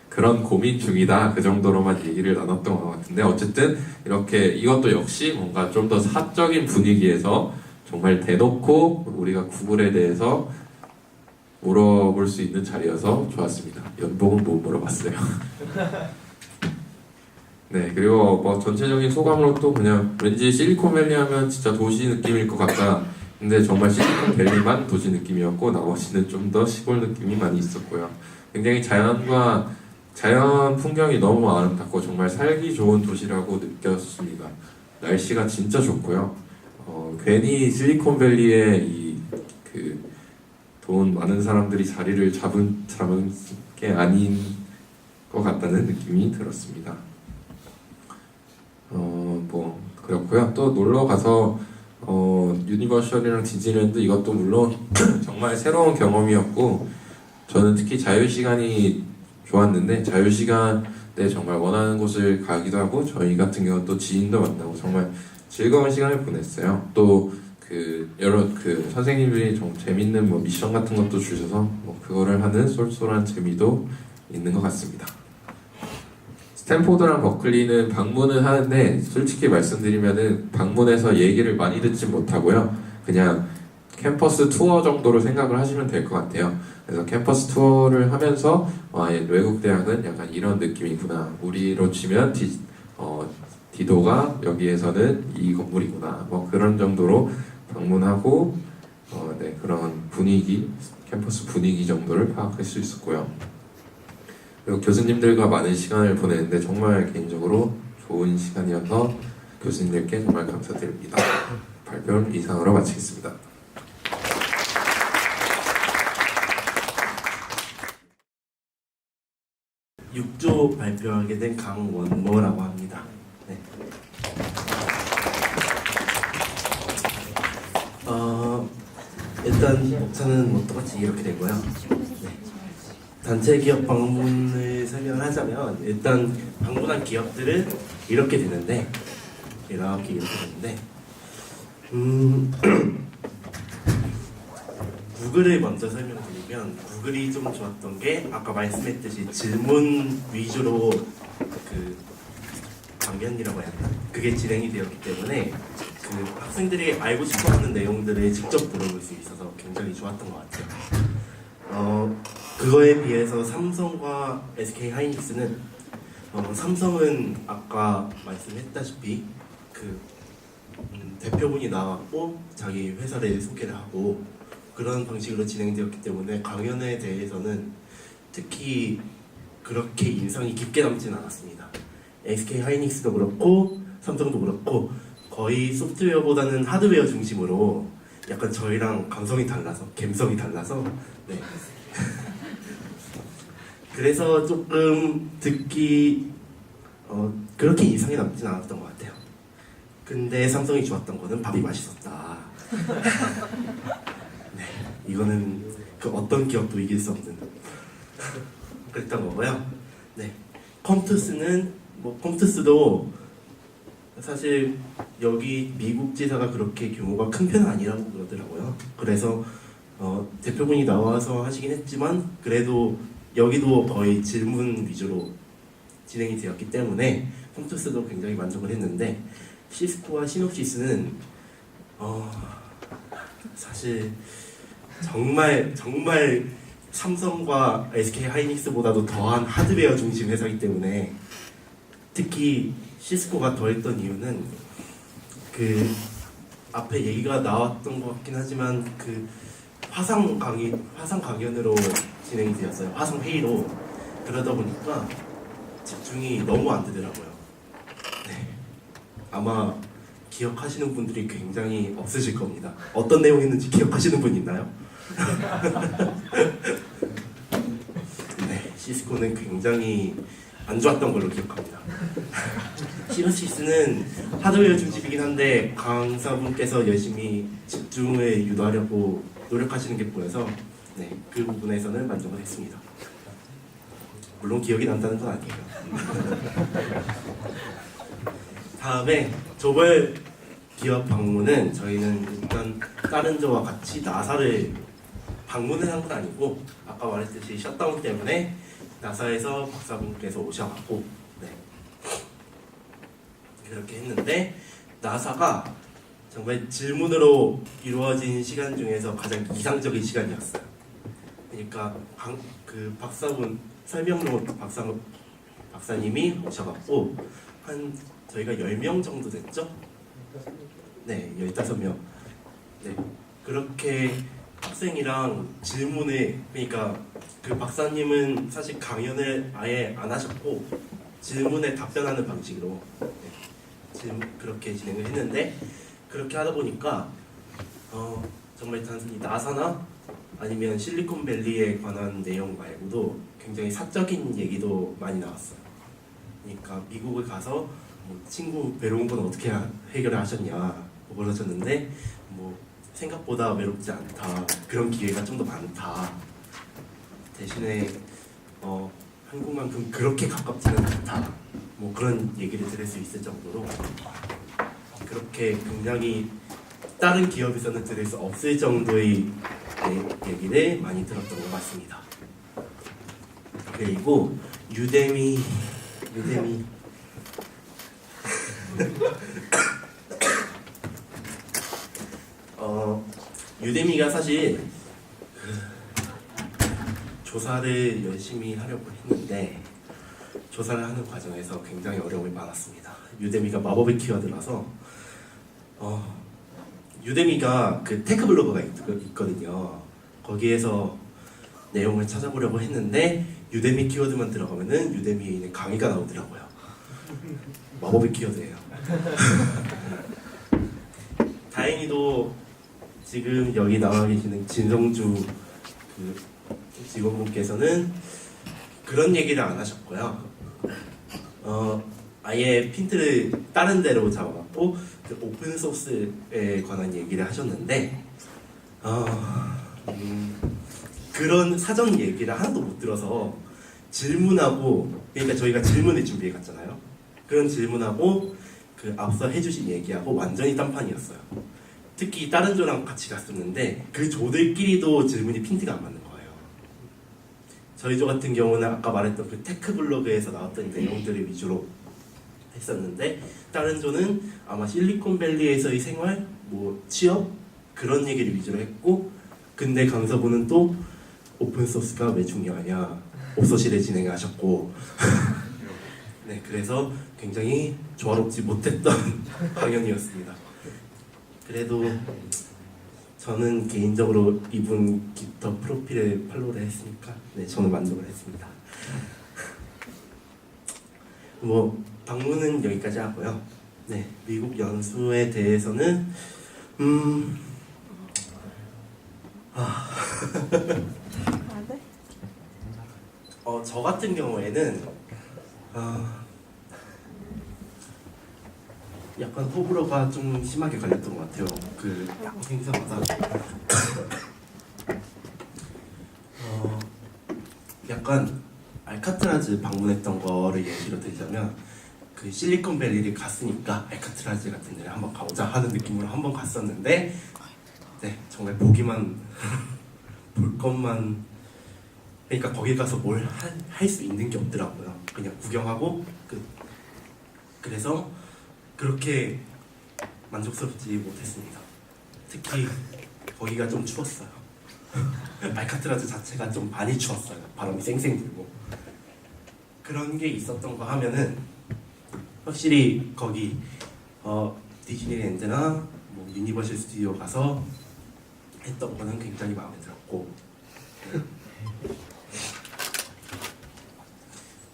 그런 고민 중이다, 그 정도로만 얘기를 나눴던 것 같은데, 어쨌든 이렇게 이것도 역시 뭔가 좀 더 사적인 분위기에서 정말 대놓고 우리가 구글에 대해서 물어볼 수 있는 자리여서 좋았습니다. 연봉은 못 물어봤어요. 네, 그리고 뭐 전체적인 소감으로 또 그냥 왠지 실리콘밸리 하면 진짜 도시 느낌일 것 같다. 근데 정말 실리콘밸리만 도시 느낌이었고 나머지는 좀 더 시골 느낌이 많이 있었고요. 굉장히 자연 풍경이 너무 아름답고 정말 살기 좋은 도시라고 느꼈습니다. 날씨가 진짜 좋고요. 괜히 실리콘밸리에 돈 많은 사람들이 자리를 잡은 게 아닌 것 같다는 느낌이 들었습니다. 뭐 그렇고요. 또 놀러 가서 유니버셜이랑 디즈니랜드 이것도 물론 정말 새로운 경험이었고 저는 특히 자유시간이 좋았는데 자유시간에 정말 원하는 곳을 가기도 하고 저희 같은 경우는 또 지인도 만나고 정말 즐거운 시간을 보냈어요. 또 여러 선생님들이 좀 재밌는 뭐 미션 같은 것도 주셔서 뭐 그거를 하는 쏠쏠한 재미도 있는 것 같습니다. 스탠포드랑 버클리는 방문은 하는데 솔직히 말씀드리면은 방문해서 얘기를 많이 듣지 못하고요. 그냥 캠퍼스 투어 정도로 생각을 하시면 될 것 같아요. 그래서 캠퍼스 투어를 하면서 외국 대학은 약간 이런 느낌이구나. 우리로 치면 디도가 여기에서는 이 건물이구나. 뭐 그런 정도로 방문하고 네, 그런 분위기, 캠퍼스 분위기 정도를 파악할 수 있었고요. 그리고 교수님들과 많은 시간을 보내는데 정말 개인적으로 좋은 시간이어서 교수님들께 정말 감사드립니다. 발표를 이상으로 마치겠습니다. (6조) 발표하게 된 강원모라고 합니다. 네. 일단 목차는 뭐 똑같이 이렇게 되고요. 네. 단체 기업 방문을 설명을 하자면 일단 방문한 기업들은 이렇게 되는데 구글을 먼저 설명드리면 구글이 좀 좋았던 게 아까 말씀했듯이 질문 위주로 강연이라고 해야 되나? 그게 진행이 되었기 때문에 학생들이 알고 싶어하는 내용들을 직접 물어볼 수 있어서 굉장히 좋았던 것 같아요. 그거에 비해서 삼성과 SK 하이닉스는 삼성은 아까 말씀했다시피 대표분이 나왔고 자기 회사를 소개를 하고 그런 방식으로 진행되었기 때문에 강연에 대해서는 특히 그렇게 인상이 깊게 남지는 않았습니다. SK 하이닉스도 그렇고 삼성도 그렇고 거의 소프트웨어보다는 하드웨어 중심으로 약간 저희랑 감성이 달라서 감성이 달라서 네. 그래서 조금 듣기 그렇게 인상이 남진 않았던 것 같아요. 근데 삼성이 좋았던 거는 밥이 맛있었다. 네, 이거는 어떤 기업도 이길 수 없는 그랬던 거고요. 네, 컴투스도 사실 여기 미국 지사가 그렇게 규모가 큰 편은 아니라고 그러더라고요. 그래서 대표분이 나와서 하시긴 했지만 그래도 여기도 거의 질문 위주로 진행이 되었기 때문에 컴투스도 굉장히 만족을 했는데 시스코와 시놉시스는 사실 정말 삼성과 SK 하이닉스보다도 더한 하드웨어 중심 회사이기 때문에 특히 시스코가 더했던 이유는 앞에 얘기가 나왔던 것 같긴 하지만 화상 강연으로 진행이 되었어요. 화상 회의로. 그러다 보니까 집중이 너무 안 되더라고요. 네. 아마 기억하시는 분들이 굉장히 없으실 겁니다. 어떤 내용이었는지 기억하시는 분 있나요? 네, 시스코는 굉장히 안 좋았던 걸로 기억합니다. 시너시스는 하드웨어 중심이긴 한데 강사분께서 열심히 집중을 유도하려고 노력하시는 게 보여서 네, 그 부분에서는 만족을 했습니다. 물론 기억이 난다는 건 아니에요. 다음에 조벌 기업 방문은 저희는 일단 다른 저와 같이 나사를 방문을 한 건 아니고 아까 말했듯이 셧다운 때문에 나사에서 박사분께서 오셔갖고 네. 그렇게 했는데 나사가 정말 질문으로 이루어진 시간 중에서 가장 이상적인 시간이었어요. 그러니까 박사분 설명로 박사님이 오셔갖고 저희가 10명 정도 됐죠? 네, 15명. 네, 그렇게 학생이랑 질문을 그러니까 박사님은 사실 강연을 아예 안 하셨고 질문에 답변하는 방식으로 그렇게 진행을 했는데 그렇게 하다 보니까 정말 단순히 나사나 아니면 실리콘밸리에 관한 내용 말고도 굉장히 사적인 얘기도 많이 나왔어요. 그러니까 미국을 가서 친구 외로운 건 어떻게 해결을 하셨냐 오그러졌는데 뭐 생각보다 외롭지 않다. 그런 기회가 좀 더 많다. 대신에 한국만큼 그렇게 가깝지는 않다. 뭐 그런 얘기를 들을 수 있을 정도로 그렇게 굉장히 다른 기업에서는 들을 수 없을 정도의 얘기를 많이 들었던 것 같습니다. 그리고 유데미 유데미가 사실 조사를 열심히 하려고 했는데 조사를 하는 과정에서 굉장히 어려움이 많았습니다. 유데미가 마법의 키워드라서 유데미가 그 테크 블로거가 있거든요. 거기에서 내용을 찾아보려고 했는데 유데미 키워드만 들어가면은 유데미에 있는 강의가 나오더라고요. 마법의 키워드예요. 다행히도 지금 여기 나와 계시는 진성주 그 직원분께서는 그런 얘기를 안 하셨고요. 아예 핀트를 다른 데로 잡아갖고 그 오픈 소스에 관한 얘기를 하셨는데 그런 사전 얘기를 하나도 못 들어서 질문하고, 그러니까 저희가 질문을 준비해 갔잖아요. 그런 질문하고 그 앞서 해주신 얘기하고 완전히 딴판이었어요. 특히 다른 조랑 같이 갔었는데 그 조들끼리도 질문이 핀트가 안 맞는 거예요. 저희 조 같은 경우는 아까 말했던 그 테크 블로그에서 나왔던 내용들을 위주로 했었는데 다른 조는 아마 실리콘밸리에서의 생활, 뭐 취업 그런 얘기를 위주로 했고, 근데 강서구는 또 오픈소스가 왜 중요하냐 옵소실에 진행하셨고 네, 그래서 굉장히 조화롭지 못했던 강연이었습니다. 그래도 저는 개인적으로 이분 깃허브 프로필을 팔로우를 했으니까 네, 저는 만족을 했습니다. 뭐 방문은 여기까지 하고요. 네, 미국 연수에 대해서는 저 같은 경우에는 약간 호불호가 좀 심하게 갈렸던 것 같아요. 그 행사마다 약간 알카트라즈 방문했던 거를 예시로 들자면 그 실리콘밸리를 갔으니까 알카트라즈 같은 데를 한번 가보자 하는 느낌으로 한번 갔었는데 네, 정말 보기만 볼 것만, 그러니까 거기 가서 뭘 할 수 있는 게 없더라고요. 그냥 구경하고 그래서 그렇게 만족스럽지 못했습니다. 특히 거기가 좀 추웠어요. 알카트라즈 자체가 좀 많이 추웠어요. 바람이 쌩쌩 불고. 그런 게 있었던 거 하면은 확실히 거기 디즈니랜드나 뭐 유니버셜 스튜디오 가서 했던 거는 굉장히 마음에 들었고,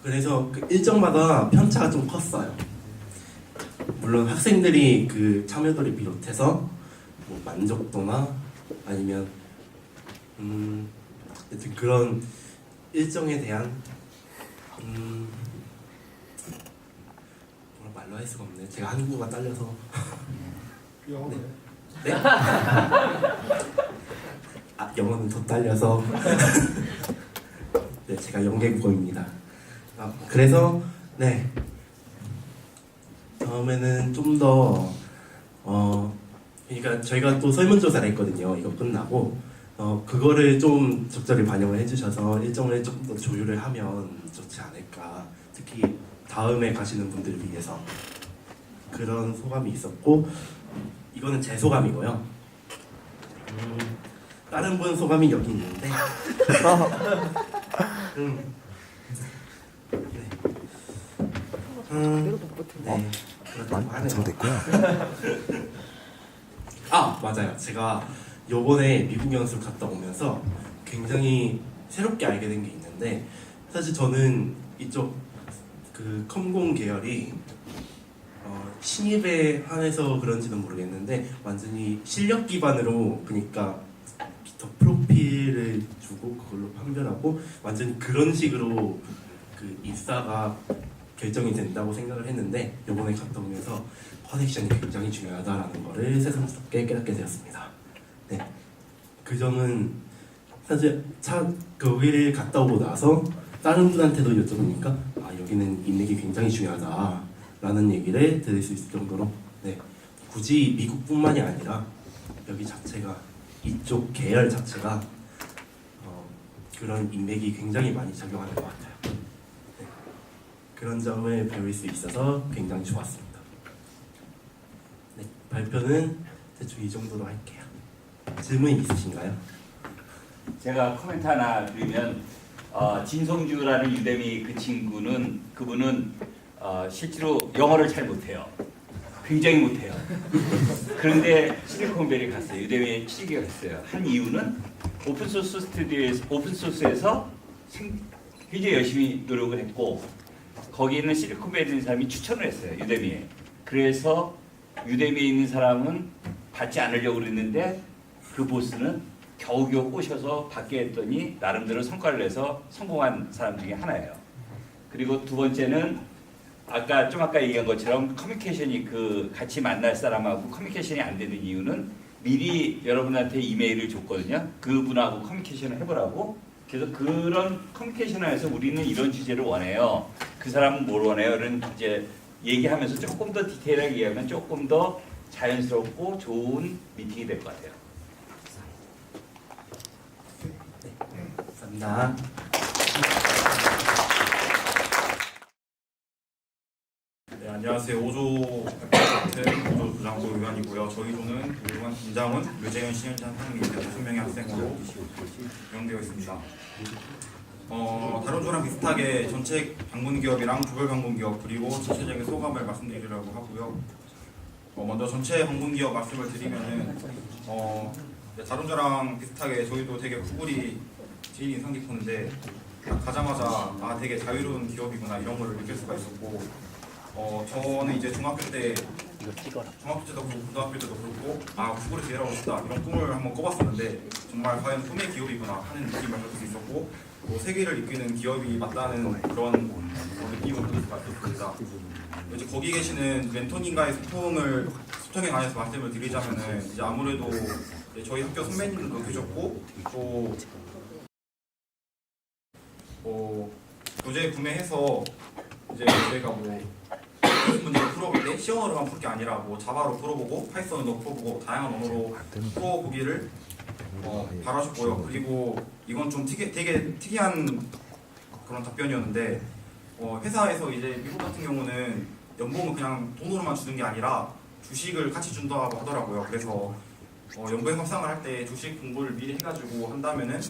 그래서 그 일정마다 편차가 좀 컸어요. 물론 학생들이 그 참여도를 비롯해서 뭐 만족도나 아니면 하여튼 그런 일정에 대한 뭐라 말로 할 수가 없네. 제가 한국어가 딸려서. 영어네. 네? 영어는 더 딸려서. 네, 제가 영계국어입니다. 그래서 네, 다음에는 좀 더 그러니까 저희가 또 설문조사를 했거든요. 이거 끝나고 그거를 좀 적절히 반영을 해주셔서 일정을 조금 더 조율을 하면 좋지 않을까. 특히 다음에 가시는 분들을 위해서 그런 소감이 있었고, 이거는 제 소감이고요. 다른 분 소감이 여기 있는데 네, 그렇다고 하네요. 맞아요. 제가 요번에 미국 연수를 갔다 오면서 굉장히 새롭게 알게 된 게 있는데, 사실 저는 이쪽 그 컴공 계열이 신입에 한해서 그런지는 모르겠는데 완전히 실력 기반으로, 그러니까 더 프로필을 주고 그걸로 판별하고 완전히 그런 식으로 그 입사가 결정이 된다고 생각을 했는데 이번에 갔다 오면서 커넥션이 굉장히 중요하다라는 거를 새삼스럽게 깨닫게 되었습니다. 네, 그 점은 사실 거기를 갔다 오고 나서 다른 분한테도 여쭤보니까 아 여기는 인맥이 굉장히 중요하다라는 얘기를 들을 수 있을 정도로 네, 굳이 미국뿐만이 아니라 여기 자체가 이쪽 계열 자체가 그런 인맥이 굉장히 많이 작용하는 것 같아요. 네, 그런 점을 배울 수 있어서 굉장히 좋았습니다. 네, 발표는 대충 이 정도로 할게요. 질문 있으신가요? 제가 코멘트 하나 드리면 진성주라는 유대미 그분은 실제로 영어를 잘 못해요. 굉장히 못해요. 그런데 실리콘밸리 갔어요. 유대미에 취직을 했어요. 한 이유는 오픈소스 스튜디오에서 오픈소스에서 굉장히 열심히 노력을 했고 거기는 실리콘밸리 있는 사람이 추천을 했어요. 유대미에. 그래서 유대미에 있는 사람은 받지 않으려고 그랬는데 그 보스는 겨우겨우 꼬셔서 받게 했더니 나름대로 성과를 내서 성공한 사람 중에 하나예요. 그리고 두 번째는 아까 얘기한 것처럼 커뮤니케이션이 같이 만날 사람하고 커뮤니케이션이 안 되는 이유는 미리 여러분한테 이메일을 줬거든요. 그분하고 커뮤니케이션을 해보라고. 그래서 그런 커뮤니케이션을 해서 우리는 이런 주제를 원해요. 그 사람은 뭘 원해요? 는 이제 얘기하면서 조금 더 디테일하게 얘기하면 조금 더 자연스럽고 좋은 미팅이 될 것 같아요. 감사합니다. 네, 안녕하세요. 5조 같은 5조 부장부 의원이고요. 저희 조는 의원 김장훈, 류재현, 신현찬, 한민 이렇게 6명의 학생으로 구성되어 있습니다. 다른 조랑 비슷하게 전체 방문 기업이랑 조별 방문 기업 그리고 전체적인 소감을 말씀드리려고 하고요. 먼저 전체 방문 기업 말씀을 드리면은 다른 조랑 비슷하게 저희도 되게 구글이 제일 인상 깊었는데 가자마자 되게 자유로운 기업이구나 이런 걸 느낄 수가 있었고 저는 이제 중학교 때도 그렇고 고등학교 때도 그렇고 구글에서 일하고 싶다 이런 꿈을 한번 꿔봤었는데 정말 과연 꿈의 기업이구나 하는 느낌을 받을 수 있었고 세계를 이끄는 기업이 맞다는 그런 느낌을 받을 수가 있었습니다. 이제 거기 계시는 멘토님과의 소통에 관해서 말씀을 드리자면은 이제 아무래도 저희 학교 선배님도 계셨고 또 교재 구매해서 이제 저희가 문제를 풀어볼 때 C언어로만 풀 게 아니라 자바로 풀어보고 파이썬으로 풀어보고 다양한 언어로 풀어보기를 바라셨고요. 그리고 이건 좀 되게 특이한 그런 답변이었는데 회사에서 이제 미국 같은 경우는 연봉은 그냥 돈으로만 주는 게 아니라 주식을 같이 준다고 하더라고요. 그래서 연봉 협상을 할 때 주식 공부를 미리 해가지고 한다면은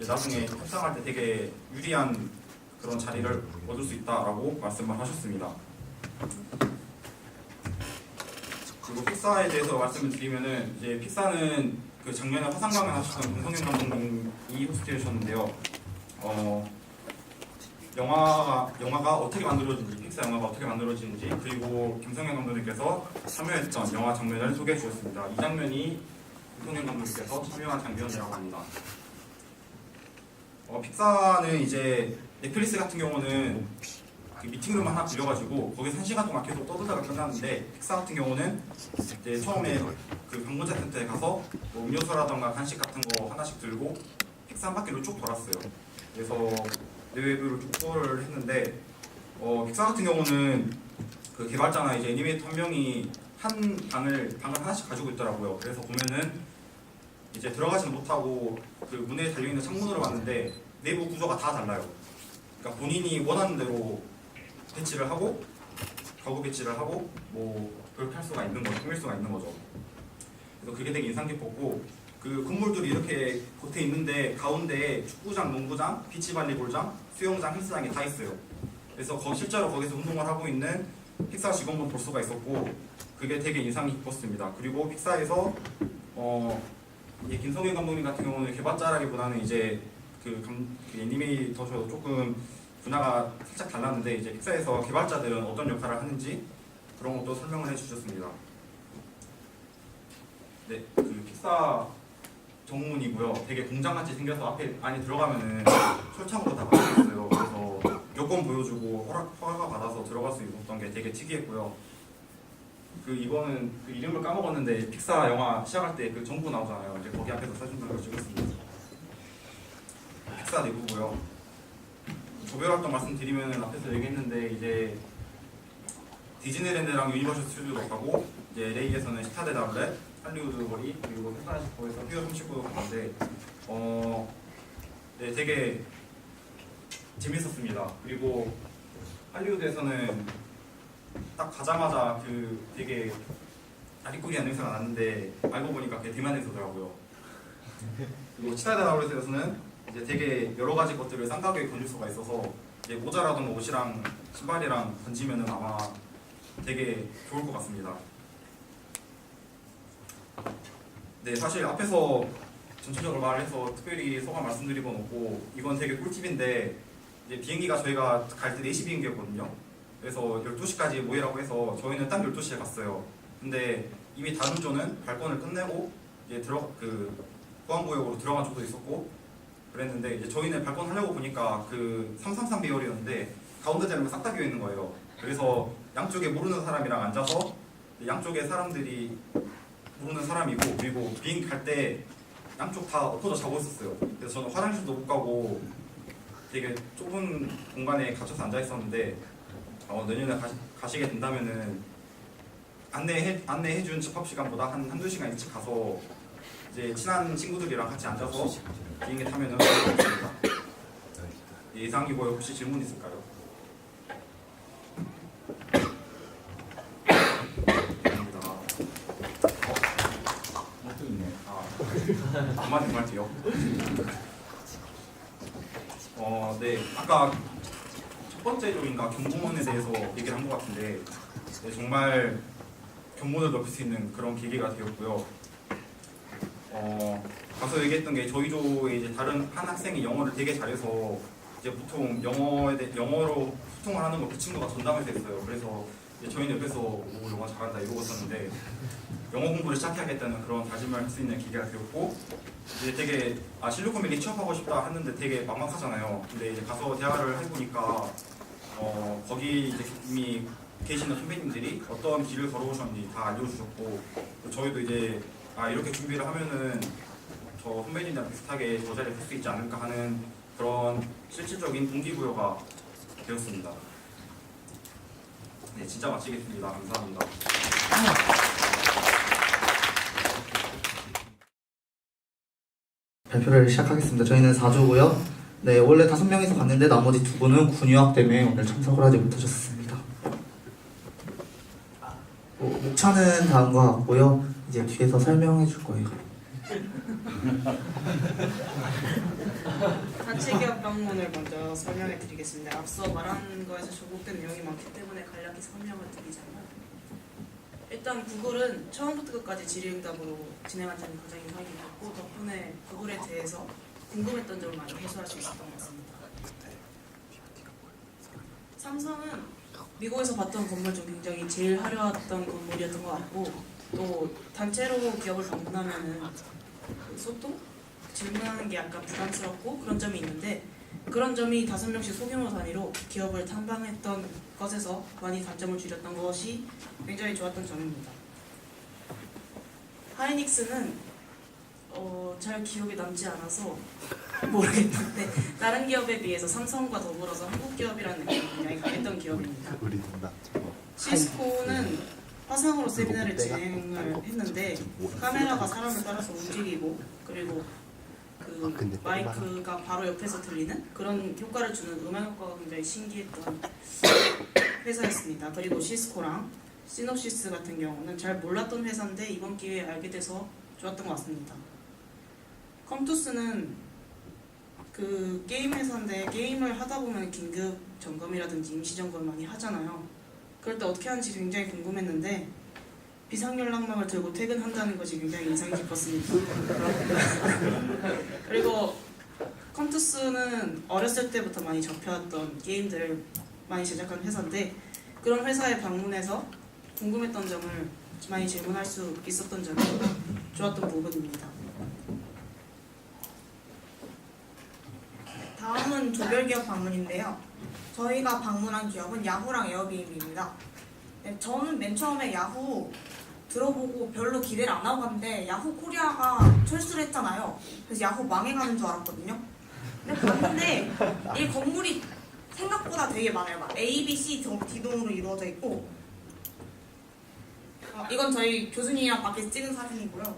나중에 협상할 때 되게 유리한 그런 자리를 얻을 수 있다라고 말씀을 하셨습니다. 그리고 픽사에 대해서 말씀을 드리면은 이제 픽사는 작년에 화상 강연하셨던 김성현 감독님이 호스트해 주셨는데요. 영화가 어떻게 만들어진지, 픽사 영화가 어떻게 만들어지는지 그리고 김성현 감독님께서 참여했던 영화 장면을 소개해 주셨습니다. 이 장면이 김성현 감독님께서 참여한 장면이라고 합니다. 픽사는 이제 넷플릭스 같은 경우는 미팅룸 하나 빌려가지고 거기서 1시간 동안 계속 떠들다가 끝났는데 픽사 같은 경우는 이제 처음에 방문자 센터에 가서 음료수라던가 간식 같은 거 하나씩 들고 픽사 한 바퀴를 쭉 돌았어요. 그래서 내외부를 쭉 투어를 했는데 픽사 같은 경우는 개발자나 이제 애니메이터 한 명이 한 방을 하나씩 가지고 있더라고요. 그래서 보면은 이제 들어가지는 못하고 문에 달려있는 창문으로 봤는데 내부 구조가 다 달라요. 그러니까 본인이 원하는 대로 배치를 하고 가구 배치를 하고 그렇게 할 수가 있는 거죠. 꾸밀 수가 있는 거죠. 그래서 그게 되게 인상 깊었고 건물들이 이렇게 겉에 있는데 가운데에 축구장, 농구장, 비치발리볼장, 수영장, 헬스장이 다 있어요. 그래서 실제로 거기서 운동을 하고 있는 픽사 직원분 볼 수가 있었고 그게 되게 인상 깊었습니다. 그리고 픽사에서 김성현 감독님 같은 경우는 개발자라기보다는 이제 애니메이터셔도 조금 분야가 살짝 달랐는데 이제 픽사에서 개발자들은 어떤 역할을 하는지 그런 것도 설명을 해주셨습니다. 네, 픽사 정문이고요. 되게 공장같이 생겨서 안에 들어가면은 철창으로 다 막혀 있어요. 그래서 여권 보여주고 허가 받아서 들어갈 수 있었던 게 되게 특이했고요. 이거는 그 이름을 까먹었는데 픽사 영화 시작할 때 그 정부 나오잖아요. 이제 거기 앞에서 사진 을 찍었습니다. 픽사 내부고요. 조별 활동 말씀드리면 앞에서 얘기했는데 이제 디즈니랜드랑 유니버셜 스튜디오도 가고 이제 LA에서는 시타데드 아울렛, 할리우드 거리 그리고 샌프란시스코에서 피어 39도 갔는데 네, 되게 재밌었습니다. 그리고 할리우드에서는 딱 가자마자 되게 아리꾸리한 냄새가 났는데 알고 보니까 그게 대만 냄새더라고요. 그리고 시타데드 아울렛에서는 이제 되게 여러 가지 것들을 싼 가격에 건질 수가 있어서 이제 모자라던 옷이랑 신발이랑 건지면은 아마 되게 좋을 것 같습니다. 네, 사실 앞에서 전체적으로 말해서 특별히 소감 말씀드릴 건 없고 이건 되게 꿀팁인데 이제 비행기가 저희가 갈 때 4시 비행기였거든요. 그래서 12시까지 모이라고 해서 저희는 딱 12시에 갔어요. 근데 이미 다른 조는 발권을 끝내고 이제 보안구역으로 들어간 쪽도 있었고 그랬는데 이제 저희는 발권하려고 보니까 333 배열이었는데 가운데 자리만 싹 다 비어 있는 거예요. 그래서 양쪽에 모르는 사람이랑 앉아서 양쪽에 사람들이 모르는 사람이고 그리고 비행기 갈 때 양쪽 다 엎어져 자고 있었어요. 그래서 저는 화장실도 못 가고 되게 좁은 공간에 갇혀서 앉아 있었는데 내년에 가시게 된다면은 안내해준 집합 시간보다 한두 시간 일찍 가서 이제 친한 친구들이랑 같이 앉아서 비행기 타면은 좋습니다. 예상이고요. 혹시 질문 있을까요? 한마디 할게요. 네, 아까 첫 번째 조인가 견본에 대해서 얘기를 한 것 같은데 네, 정말 견본을 넓힐 수 있는 그런 계기가 되었고요. 가서 얘기했던 게 저희 조에 이제 다른 한 학생이 영어를 되게 잘해서 이제 보통 영어로 소통을 하는 거 그 친구가 전담해서 했어요. 그래서 이제 저희는 옆에서 오, 영어 잘한다 이러고 있었는데 영어 공부를 시작해야겠다는 그런 다짐을 할 수 있는 기회가 되었고 이제 되게 실리콘밸리 취업하고 싶다 했는데 되게 막막하잖아요. 근데 이제 가서 대화를 해보니까 거기 이제 이미 계시는 선배님들이 어떤 길을 걸어오셨는지 다 알려주셨고 저희도 이제 이렇게 준비를 하면은 저 선배님이랑 비슷하게 저 자리에 설 수 있지 않을까 하는 그런 실질적인 동기부여가 되었습니다. 네, 진짜 마치겠습니다. 감사합니다. 발표를 시작하겠습니다. 저희는 4조고요. 네, 원래 5명이서 갔는데 나머지 2분은 군유학 때문에 오늘 참석을 하지 못하셨습니다. 목차는 다음과 같고요. 이제 뒤에서 설명해 줄 거예요. 단체 기업 방문을 먼저 설명해 드리겠습니다. 앞서 말한 거에서 조곡된 내용이 많기 때문에 간략히 설명을 드리자면 일단 구글은 처음부터 끝까지 질의응답으로 진행한 점이 가장 인상이 깊었고 덕분에 구글에 대해서 궁금했던 점을 많이 해소할 수 있었던 것 같습니다. 삼성은 미국에서 봤던 건물 중 굉장히 제일 화려했던 건물이었던 것 같고 또 단체로 기업을 방문하면은 소통? 질문하는 게 약간 부담스럽고 그런 점이 있는데 그런 점이 5명씩 소규모 단위로 기업을 탐방했던 것에서 많이 단점을 줄였던 것이 굉장히 좋았던 점입니다. 하이닉스는 잘 기억에 남지 않아서 모르겠는데 다른 기업에 비해서 삼성과 더불어서 한국 기업이라는 느낌이 굉장히 강했던 기업입니다. 시스코는 화상으로 세미나를 진행을 했는데 카메라가 사람을 따라서 움직이고 그리고 그 마이크가 바로 옆에서 들리는 그런 효과를 주는 음향 효과가 굉장히 신기했던 회사였습니다. 그리고 시스코랑 시놉시스 같은 경우는 잘 몰랐던 회사인데 이번 기회에 알게 돼서 좋았던 것 같습니다. 컴투스는 그 게임 회사인데 게임을 하다 보면 긴급 점검이라든지 임시 점검을 많이 하잖아요. 그럴 때 어떻게 하는지 굉장히 궁금했는데 비상연락망을 들고 퇴근한다는 것이 굉장히 인상이 깊었습니다. 그리고 컴투스는 어렸을 때부터 많이 접해왔던 게임들을 많이 제작한 회사인데 그런 회사에 방문해서 궁금했던 점을 많이 질문할 수 있었던 점이 좋았던 부분입니다. 다음은 다음은 조별기업 방문인데요. 저희가 방문한 기업은 야후랑 에어비앤비입니다. 네, 저는 맨 처음에 야후 들어보고 별로 기대를 안 하고 갔는데 야후 코리아가 철수를 했잖아요. 그래서 야후 망해가는 줄 알았거든요. 근데 봤는데 이 건물이 생각보다 되게 많아요. 막 A, B, C D동으로 이루어져 있고 이건 저희 교수님이랑 밖에서 찍은 사진이고요.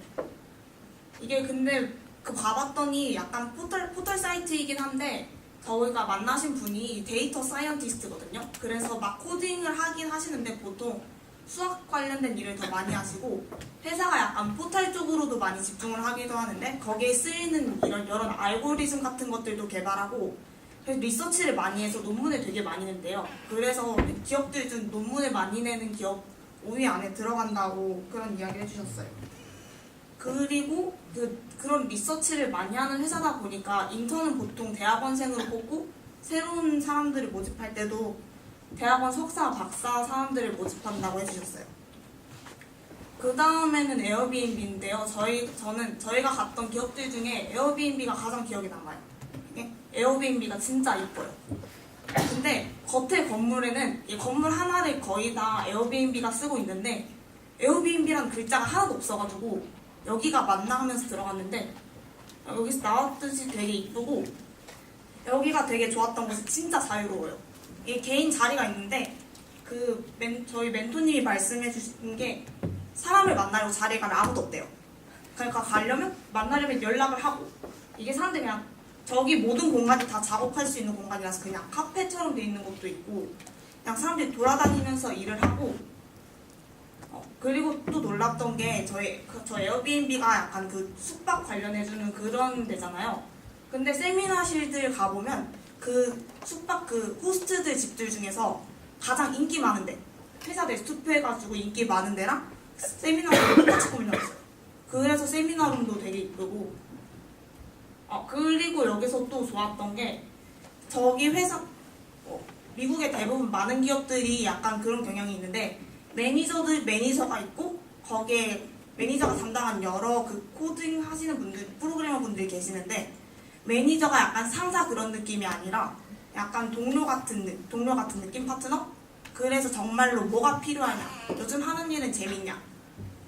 이게 근데 그 봐봤더니 약간 포털 사이트이긴 한데 저희가 만나신 분이 데이터 사이언티스트거든요. 그래서 막 코딩을 하긴 하시는데 보통 수학 관련된 일을 더 많이 하시고 회사가 약간 포털 쪽으로도 많이 집중을 하기도 하는데 거기에 쓰이는 이런 여러 알고리즘 같은 것들도 개발하고 그래서 리서치를 많이 해서 논문을 되게 많이 낸대요. 그래서 기업들 중 논문을 많이 내는 기업 5위 안에 들어간다고 그런 이야기를 해주셨어요. 그리고 그런 리서치를 많이 하는 회사다 보니까 인턴은 보통 대학원생으로 뽑고 새로운 사람들을 모집할 때도 대학원 석사, 박사 사람들을 모집한다고 해주셨어요. 그 다음에는 에어비앤비인데요. 저희가 갔던 기업들 중에 에어비앤비가 가장 기억에 남아요. 에어비앤비가 진짜 이뻐요. 근데 겉에 건물에는 이 건물 하나를 거의 다 에어비앤비가 쓰고 있는데 에어비앤비라는 글자가 하나도 없어가지고 여기가 맞나 하면서 들어갔는데 여기서 나왔듯이 되게 이쁘고 여기가 되게 좋았던 것이 진짜 자유로워요. 이게 개인 자리가 있는데 저희 멘토님이 말씀해 주신 게 사람을 만나려고 자리에 가면 아무도 없대요. 그러니까 만나려면 연락을 하고 이게 사람들이 그냥 저기 모든 공간이 다 작업할 수 있는 공간이라서 그냥 카페처럼 돼 있는 것도 있고 그냥 사람들이 돌아다니면서 일을 하고 그리고 또 놀랐던 게 저 에어비앤비가 약간 그 숙박 관련해주는 그런 데잖아요. 근데 세미나실들 가보면 그 숙박 그 호스트들 집들 중에서 가장 인기 많은 데 회사들 투표해가지고 인기 많은 데랑 세미나룸 똑같이 꾸며놨어요. 그래서 세미나룸도 되게 이쁘고 그리고 여기서 또 좋았던 게 저기 회사 미국의 대부분 많은 기업들이 약간 그런 경향이 있는데 매니저가 있고 거기에 매니저가 담당한 여러 그 코딩 하시는 분들 프로그래머 분들이 계시는데 매니저가 약간 상사 그런 느낌이 아니라 약간 동료 같은 느낌 파트너? 그래서 정말로 뭐가 필요하냐 요즘 하는 일은 재밌냐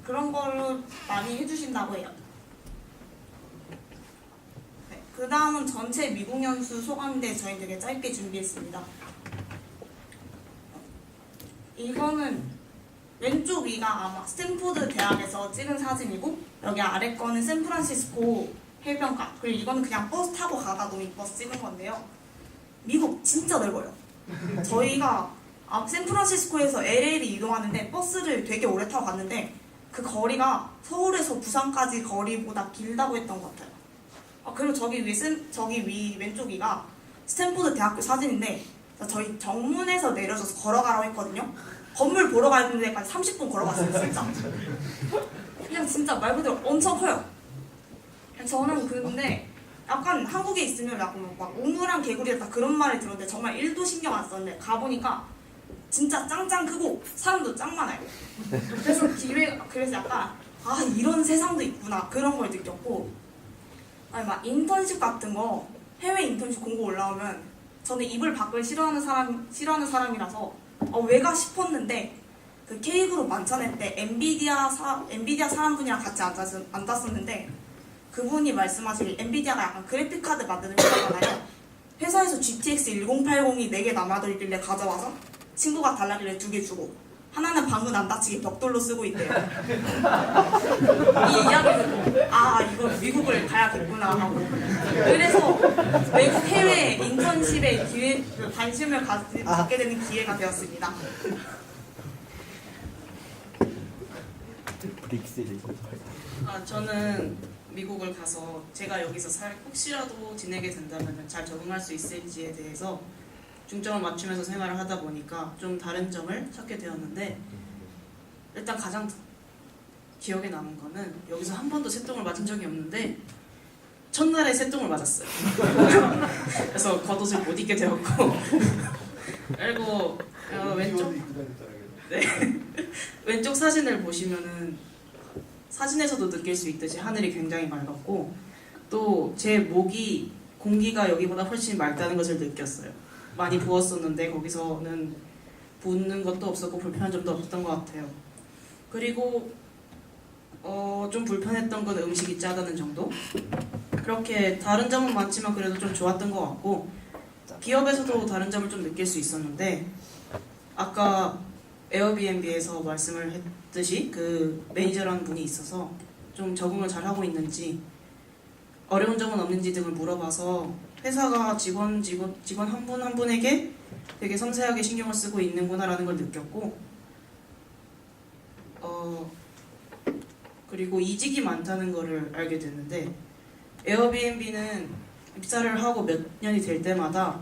그런 거를 많이 해주신다고 해요. 그 다음은 전체 미국 연수 소감인데 저희 되게 짧게 준비했습니다. 이거는 왼쪽 위가 아마 스탠포드 대학에서 찍은 사진이고 여기 아래 거는 샌프란시스코 해변가 그리고 이거는 그냥 버스 타고 가다 너무 이뻐서 찍은 건데요. 미국 진짜 넓어요. 저희가 샌프란시스코에서 LA를 이동하는데 버스를 되게 오래 타고 갔는데 그 거리가 서울에서 부산까지 거리보다 길다고 했던 것 같아요. 그리고 저기 위 왼쪽 위가 스탠포드 대학교 사진인데 저희 정문에서 내려져서 걸어가라고 했거든요. 건물 보러 가는 데까지 30분 걸어갔어요. 진짜 그냥 진짜 말 그대로 엄청 커요. 저는 근데 약간 한국에 있으면 약간 막 우물한 개구리였다 그런 말을 들었는데 정말 1도 신경 안 썼는데 가보니까 진짜 짱짱 크고 사람도 짱 많아요. 그래서 약간 이런 세상도 있구나 그런 걸 느꼈고 막 인턴십 같은 거 해외 인턴십 공고 올라오면 저는 이불 밖을 싫어하는 사람이라서 왜가 싶었는데 그 K그룹 만찬회 때 엔비디아 사람분이랑 같이 앉았었는데 그분이 말씀하시길 엔비디아가 약간 그래픽카드 만드는 회사잖아요. 회사에서 GTX 1080이 4개 남아있길래 가져와서 친구가 달라길래 2개 주고 하나는 방문 안 닫히게 벽돌로 쓰고 있대요. 이 이야기 듣고 이거 미국을 가야겠구나 하고 그래서 외국 해외 인턴십에 관심을 갖게 되는 기회가 되었습니다. 저는 미국을 가서 제가 여기서 혹시라도 지내게 된다면 잘 적응할 수 있을지에 대해서 중점을 맞추면서 생활을 하다 보니까 좀 다른 점을 찾게 되었는데 일단 가장 기억에 남은 거는 여기서 한 번도 새똥을 맞은 적이 없는데 첫날에 새똥을 맞았어요. 그래서 겉옷을 못 입게 되었고 그리고 왼쪽 사진을 보시면은 사진에서도 느낄 수 있듯이 하늘이 굉장히 맑았고 또 제 목이 공기가 여기보다 훨씬 맑다는 것을 느꼈어요. 많이 부었었는데 거기서는 붓는 것도 없었고 불편한 점도 없었던 것 같아요. 그리고 좀 불편했던 건 음식이 짜다는 정도? 그렇게 다른 점은 많지만 그래도 좀 좋았던 것 같고, 기업에서도 다른 점을 좀 느낄 수 있었는데, 아까 에어비앤비에서 말씀을 했듯이 그 매니저라는 분이 있어서 좀 적응을 잘 하고 있는지, 어려운 점은 없는지 등을 물어봐서 회사가 직원 한 분 한 분에게 되게 섬세하게 신경을 쓰고 있는구나라는 걸 느꼈고, 그리고 이직이 많다는 거를 알게 됐는데, 에어비앤비는 입사를 하고 몇 년이 될 때마다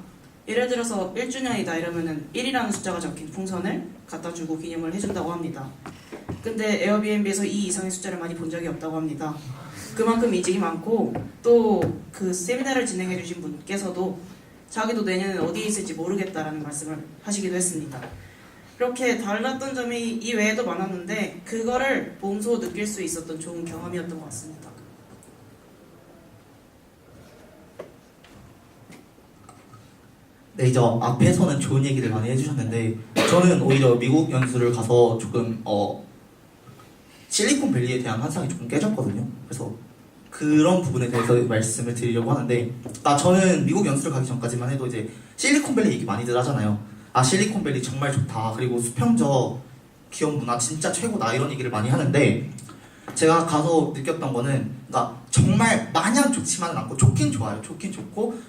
예를 들어서 1주년이다 이러면은 1이라는 숫자가 적힌 풍선을 갖다 주고 기념을 해준다고 합니다. 근데 에어비앤비에서 2 이상의 숫자를 많이 본 적이 없다고 합니다. 그만큼 이직이 많고, 또 그 세미나를 진행해 주신 분께서도 자기도 내년에 어디에 있을지 모르겠다라는 말씀을 하시기도 했습니다. 그렇게 달랐던 점이 이 외에도 많았는데 그거를 몸소 느낄 수 있었던 좋은 경험이었던 것 같습니다. 네, 이제 앞에서는 좋은 얘기를 많이 해주셨는데 저는 오히려 미국 연수를 가서 조금 실리콘밸리에 대한 환상이 조금 깨졌거든요. 그래서 그런 부분에 대해서 말씀을 드리려고 하는데, 저는 미국 연수를 가기 전까지만 해도 이제 실리콘밸리 얘기 많이들 하잖아요. 실리콘밸리 정말 좋다, 그리고 수평적 기업 문화 진짜 최고다, 이런 얘기를 많이 하는데, 제가 가서 느꼈던 거는 정말 마냥 좋지만은 않고, 좋긴 좋아요. 좋긴 좋고,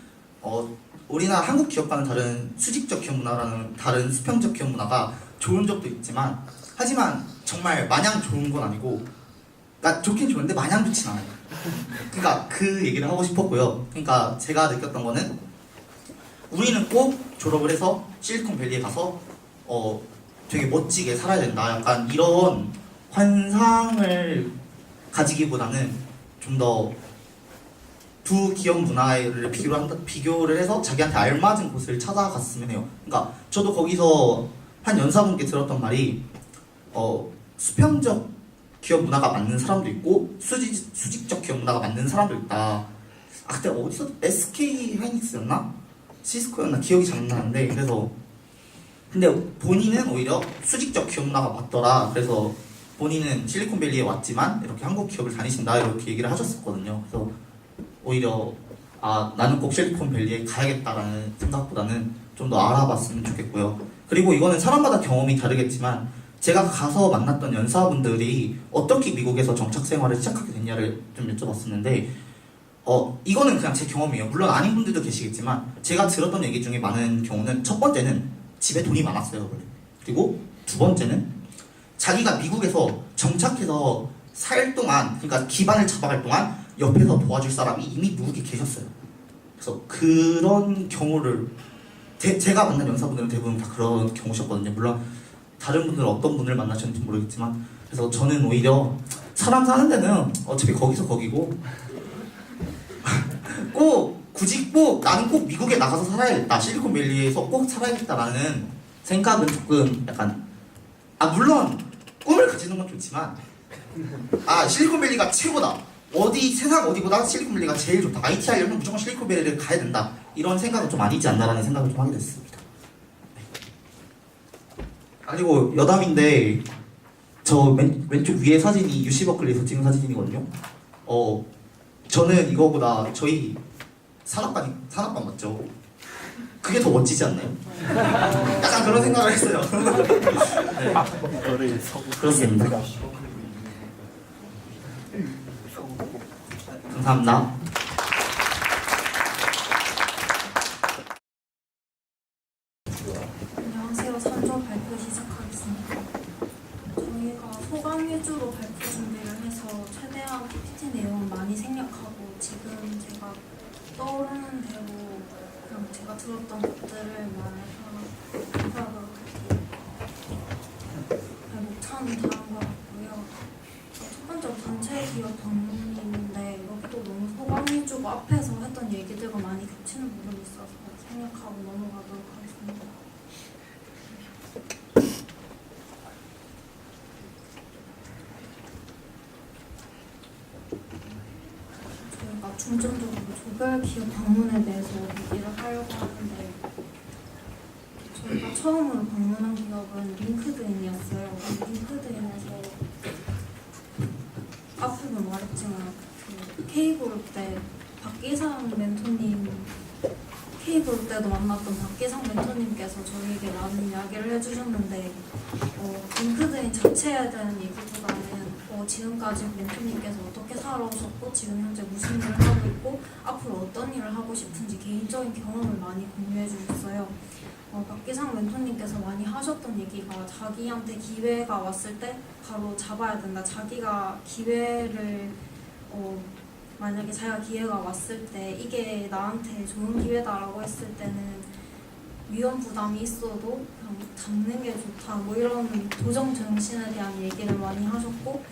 우리나라 한국 기업과는 다른 수직적 기업 문화라는 다른 수평적 기업 문화가 좋은 적도 있지만, 하지만 정말 마냥 좋은 건 아니고, 좋긴 좋은데 마냥 좋진 않아요. 그러니까 그 얘기를 하고 싶었고요. 그러니까 제가 느꼈던 거는, 우리는 꼭 졸업을 해서 실리콘밸리에 가서 되게 멋지게 살아야 된다, 약간 이런 환상을 가지기보다는 좀 더 두 기업 문화를 비교를 해서 자기한테 알맞은 곳을 찾아갔으면 해요. 그러니까 저도 거기서 한 연사분께 들었던 말이, 수평적 기업 문화가 맞는 사람도 있고 수직적 기업 문화가 맞는 사람도 있다. 그때 어디서 SK 하이닉스였나? 시스코였나? 기억이 잘 안 나는데, 그래서 근데 본인은 오히려 수직적 기업 문화가 맞더라. 그래서 본인은 실리콘밸리에 왔지만 이렇게 한국 기업을 다니신다, 이렇게 얘기를 하셨었거든요. 그래서 오히려 나는 꼭 실리콘밸리에 가야겠다라는 생각보다는 좀 더 알아봤으면 좋겠고요. 그리고 이거는 사람마다 경험이 다르겠지만, 제가 가서 만났던 연사분들이 어떻게 미국에서 정착 생활을 시작하게 됐냐를 좀 여쭤봤었는데, 이거는 그냥 제 경험이에요. 물론 아닌 분들도 계시겠지만, 제가 들었던 얘기 중에 많은 경우는, 첫 번째는 집에 돈이 많았어요, 원래. 그리고 두 번째는 자기가 미국에서 정착해서 살 동안, 그러니까 기반을 잡아갈 동안 옆에서 도와줄 사람이 이미 미국에 계셨어요. 그래서 그런 경우를 제가 만난 연사분들은 대부분 다 그런 경우셨거든요. 물론 다른 분들은 어떤 분을 만나셨는지 모르겠지만, 그래서 저는 오히려 사람 사는 데는 어차피 거기서 거기고 굳이 나는 꼭 미국에 나가서 살아야겠다, 실리콘밸리에서 꼭 살아야겠다라는 생각은 조금 약간, 물론 꿈을 가지는 건 좋지만, 실리콘밸리가 최고다, 세상 어디보다 실리콘밸리가 제일 좋다, IT 하려면 무조건 실리콘밸리를 가야 된다, 이런 생각은 좀 아니지 않나라는 생각을 좀 하게 됐습니다. 그리고 여담인데, 저 왼쪽 위에 사진이 UC 버클리에서 찍은 사진이거든요. 저는 이거보다 저희 산업관 맞죠? 그게 더 멋지지 않나요? 약간 그런 생각을 했어요. 네. 그렇습니다. 감사합니다. 안녕하세요. 3조 발표 시작하겠습니다. 저희가 소감 위주로 발표 준비를 해서 최대한 PPT 내용 많이 생략하고, 지금 제가 떠오르는 대로 그냥 제가 들었던 것들을 말하도록 할게요. 목차는 다른 것 같고요. 첫 번째로 단체 기업 방문인데, 여기도 너무 소감 위주고 앞에서 했던 얘기들과 많이 겹치는 부분이 있어서 생략하고 넘어가도록 하겠습니다. 저희가 중점적으로 조별 기업 방문에 대해서 얘기를 하려고 하는데 저희가 처음으로 방문한 기업은 링크드인이었어요. 링크드인에서 앞에도 말했지만 그 K그룹 때 박기상 멘토님 K그룹 때도 만났던 박기상 멘토님께서 저희에게 많은 이야기를 해주셨는데 링크드인 자체에 대한 얘기보다는 지금까지 멘토님께서 어떻게 살아오셨고 지금 현재 무슨 일을 하고 있고 앞으로 어떤 일을 하고 싶은지 개인적인 경험을 많이 공유해 주셨어요. 박기상 멘토님께서 많이 하셨던 얘기가 자기한테 기회가 왔을 때 바로 잡아야 된다. 자기가 기회를 만약에 자기가 기회가 왔을 때 이게 나한테 좋은 기회다라고 했을 때는 위험 부담이 있어도 그냥 잡는 게 좋다. 뭐 이런 도전 정신에 대한 얘기를 많이 하셨고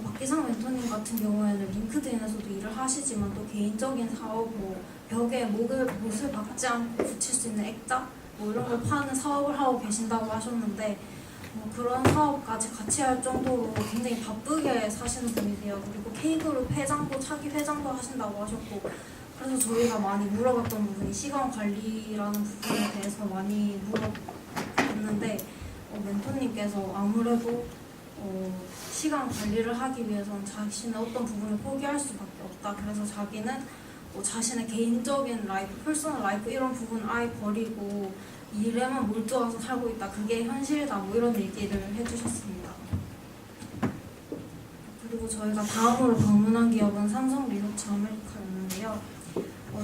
박기상 멘토님 같은 경우에는 링크드인에서도 일을 하시지만 또 개인적인 사업으로 벽에 못을 박지 않고 붙일 수 있는 액자 뭐 이런 걸 파는 사업을 하고 계신다고 하셨는데 그런 사업까지 같이 할 정도로 굉장히 바쁘게 사시는 분이세요. 그리고 K그룹 회장도 차기 회장도 하신다고 하셨고 그래서 저희가 많이 물어봤던 부분이 시간 관리라는 부분에 대해서 많이 물어봤는데 멘토님께서 아무래도 시간 관리를 하기 위해서는 자신의 어떤 부분을 포기할 수밖에 없다. 그래서 자기는 자신의 개인적인 라이프, 퍼스널 라이프 이런 부분 아예 버리고 일에만 몰두해서 살고 있다. 그게 현실이다. 뭐 이런 얘기를 해주셨습니다. 그리고 저희가 다음으로 방문한 기업은 삼성 리서치 아메리카였는데요.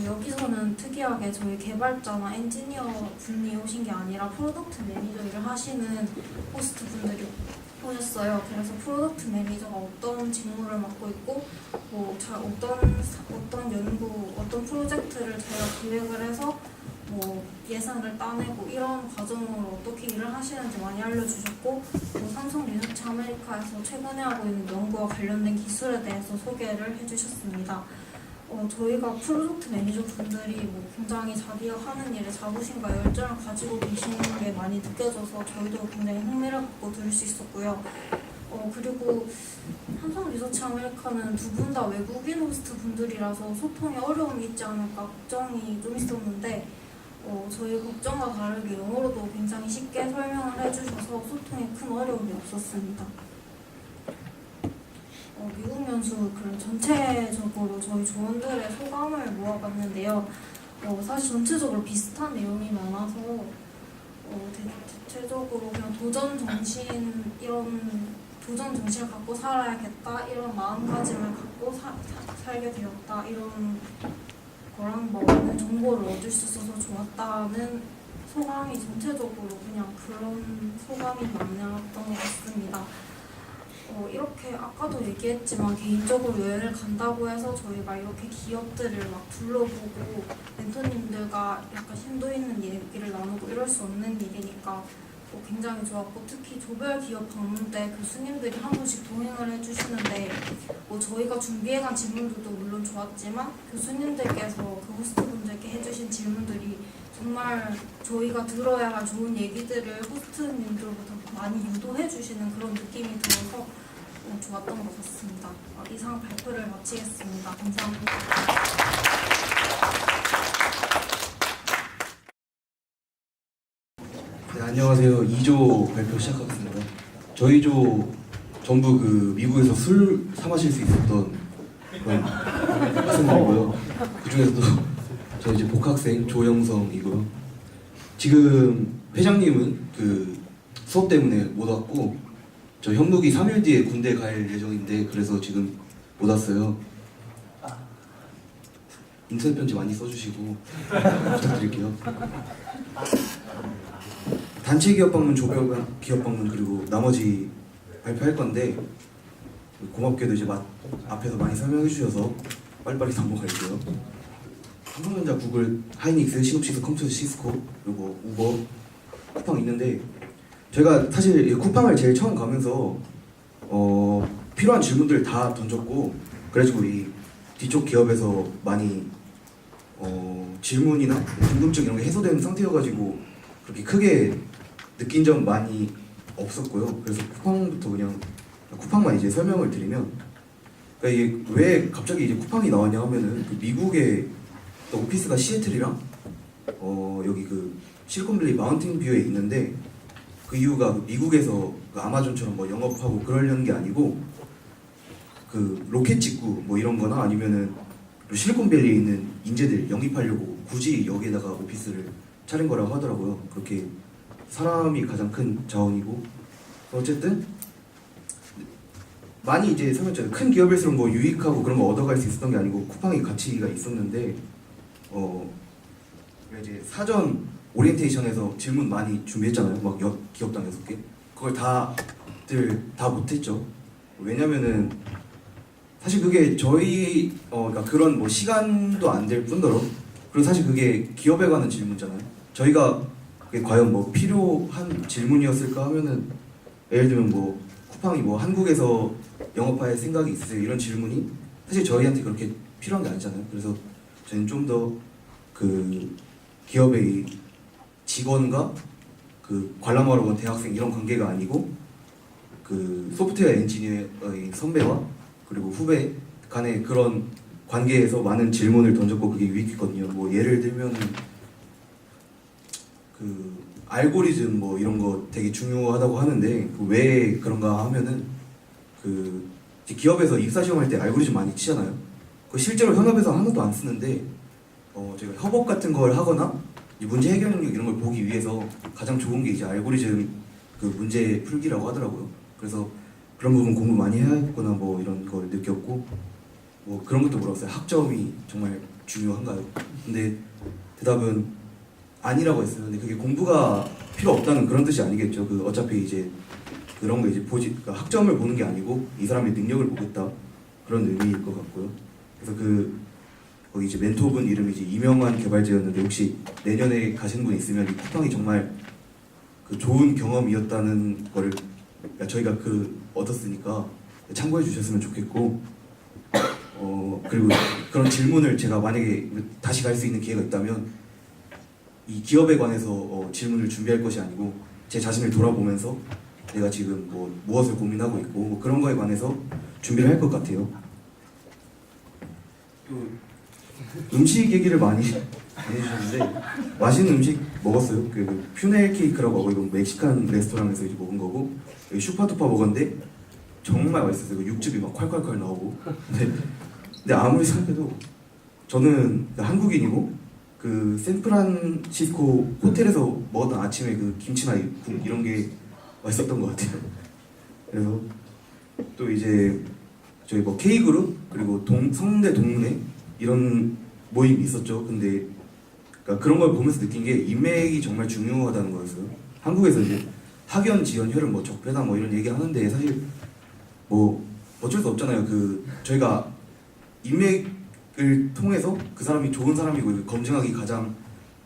여기서는 특이하게 저희 개발자나 엔지니어 분이 오신 게 아니라 프로덕트 매니저 일을 하시는 호스트 분들이 오셨어요. 그래서 프로덕트 매니저가 어떤 직무를 맡고 있고 어떤 연구, 어떤 프로젝트를 저희가 기획을 해서 예산을 따내고 이런 과정으로 어떻게 일을 하시는지 많이 알려주셨고 삼성 리서치 아메리카에서 최근에 하고 있는 연구와 관련된 기술에 대해서 소개를 해주셨습니다. 저희가 프로젝트 매니저 분들이 굉장히 자기가 하는 일에 자부심과 열정을 가지고 계시는 게 많이 느껴져서 저희도 굉장히 흥미를 갖고 들을 수 있었고요. 그리고 삼성 리서치 아메리카는 두 분 다 외국인 호스트 분들이라서 소통에 어려움이 있지 않을까 걱정이 좀 있었는데 저희 걱정과 다르게 영어로도 굉장히 쉽게 설명을 해주셔서 소통에 큰 어려움이 없었습니다. 미국 연수 전체적으로 저희 조원들의 소감을 모아봤는데요. 사실 전체적으로 비슷한 내용이 많아서 대체적으로 그냥 도전 정신을 갖고 살아야겠다 이런 마음가짐을 갖고 살게 되었다 이런 거랑 많은 정보를 얻을 수 있어서 좋았다는 소감이 전체적으로 그냥 그런 소감이 많았던 것 같습니다. 이렇게 아까도 얘기했지만 개인적으로 여행을 간다고 해서 저희가 이렇게 기업들을 막 둘러보고 멘토님들과 약간 심도 있는 얘기를 나누고 이럴 수 없는 일이니까 굉장히 좋았고 특히 조별 기업 방문 때 교수님들이 한 분씩 동행을 해주시는데 저희가 준비해간 질문들도 물론 좋았지만 교수님들께서 그 호스트분들께 해주신 질문들이 정말 저희가 들어야 할 좋은 얘기들을 호스트님들부터 많이 유도해 주시는 그런 느낌이 들어서 좋았던 것 같습니다. 이상 발표를 마치겠습니다. 감사합니다. 네, 안녕하세요. 2조 발표 시작하겠습니다. 저희 조 전부 미국에서 술 사 마실 수 있었던 그런 학생들이고요. 그 중에서도 저희 이제 복학생 조영성이고요. 지금 회장님은 수업 때문에 못 왔고 저 현묵이 3일 뒤에 군대 갈 예정인데 그래서 지금 못 왔어요. 인터넷 편지 많이 써주시고 부탁드릴게요. 단체 기업 방문, 조별 기업 방문 그리고 나머지 발표할 건데 고맙게도 이제 앞에서 많이 설명해 주셔서 빨리빨리 넘어갈게요. 삼성전자, 구글, 하이닉스, 시놉시스, 컴퓨터, 시스코 그리고 우버, 쿠팡 있는데 저희가 사실 쿠팡을 제일 처음 가면서 필요한 질문들 다 던졌고 그래가지고 이 뒤쪽 기업에서 많이 질문이나 궁금증 이런 게 해소된 상태여가지고 그렇게 크게 느낀 점 많이 없었고요. 그래서 쿠팡부터 그냥 쿠팡만 이제 설명을 드리면 그러니까 이게 왜 갑자기 이제 쿠팡이 나왔냐 하면은 미국의 또 오피스가 시애틀이랑 여기 그 실리콘밸리 마운틴 뷰에 있는데 그 이유가 그 미국에서 그 아마존처럼 뭐 영업하고 그러려는 게 아니고 그 로켓 직구 뭐 이런 거나 아니면은 실리콘밸리에 있는 인재들 영입하려고 굳이 여기에다가 오피스를 차린 거라고 하더라고요. 그렇게 사람이 가장 큰 자원이고 어쨌든 많이 이제 설명했잖아요. 큰 기업일수록 뭐 유익하고 그런 거 얻어갈 수 있었던 게 아니고 쿠팡의 가치가 있었는데 이제 사전 오리엔테이션에서 질문 많이 준비했잖아요. 막 기업당 6개 그걸 다들 다 못했죠. 왜냐면은 사실 그게 저희 그러니까 그런 뭐 시간도 안 될 뿐더러 그리고 사실 그게 기업에 관한 질문이잖아요. 저희가 그게 과연 뭐 필요한 질문이었을까 하면은 예를 들면 뭐 쿠팡이 뭐 한국에서 영업할 생각이 있으세요? 이런 질문이 사실 저희한테 그렇게 필요한 게 아니잖아요. 그래서 저는 좀 더 그 기업의 직원과 그 관람하러 온 대학생 이런 관계가 아니고 그 소프트웨어 엔지니어의 선배와 그리고 후배 간의 그런 관계에서 많은 질문을 던졌고 그게 유익했거든요. 뭐 예를 들면은 그 알고리즘 뭐 이런 거 되게 중요하다고 하는데 왜 그런가 하면은 그 기업에서 입사 시험할 때 알고리즘 많이 치잖아요. 그 실제로 현업에서 하나도 안 쓰는데 저희가 협업 같은 걸 하거나 이 문제 해결 능력 이런 걸 보기 위해서 가장 좋은 게 이제 알고리즘 그 문제 풀기라고 하더라고요. 그래서 그런 부분 공부 많이 해야겠구나 뭐 이런 걸 느꼈고 뭐 그런 것도 물어봤어요. 학점이 정말 중요한가요? 근데 대답은 아니라고 했어요. 근데 그게 공부가 필요 없다는 그런 뜻이 아니겠죠. 그 어차피 이제 그런 거 이제 그러니까 학점을 보는 게 아니고 이 사람의 능력을 보겠다 그런 의미일 것 같고요. 그래서 거기 이제 멘토분 이름이 이제 이명환 개발자였는데 혹시 내년에 가시는 분 있으면 이 쿠팡이 정말 그 좋은 경험이었다는 거를 저희가 얻었으니까 참고해 주셨으면 좋겠고 그리고 그런 질문을 제가 만약에 다시 갈 수 있는 기회가 있다면 이 기업에 관해서 질문을 준비할 것이 아니고 제 자신을 돌아보면서 내가 지금 뭐 무엇을 고민하고 있고 뭐 그런 거에 관해서 준비를 할 것 같아요. 음식 얘기를 많이 해주셨는데 맛있는 음식 먹었어요. 그 퓨넬 케이크라고 하고 이건 멕시칸 레스토랑에서 이제 먹은 거고 여기 슈파투파 먹었는데 정말 맛있었어요. 그 육즙이 막 콸콸콸 나오고 근데 아무리 생각해도 저는 한국인이고 그 샌프란시스코 호텔에서 먹었던 아침에 그 김치나 국 이런 게 맛있었던 것 같아요. 그래서 또 이제 저희 뭐 K그룹 그리고 성대 동문회 이런 모임이 있었죠. 근데 그러니까 그런 걸 보면서 느낀 게 인맥이 정말 중요하다는 거였어요. 한국에서 이제 학연, 지연, 혈연, 뭐 적폐당 뭐 이런 얘기 하는데 사실 뭐 어쩔 수 없잖아요. 그 저희가 인맥을 통해서 그 사람이 좋은 사람이고 검증하기 가장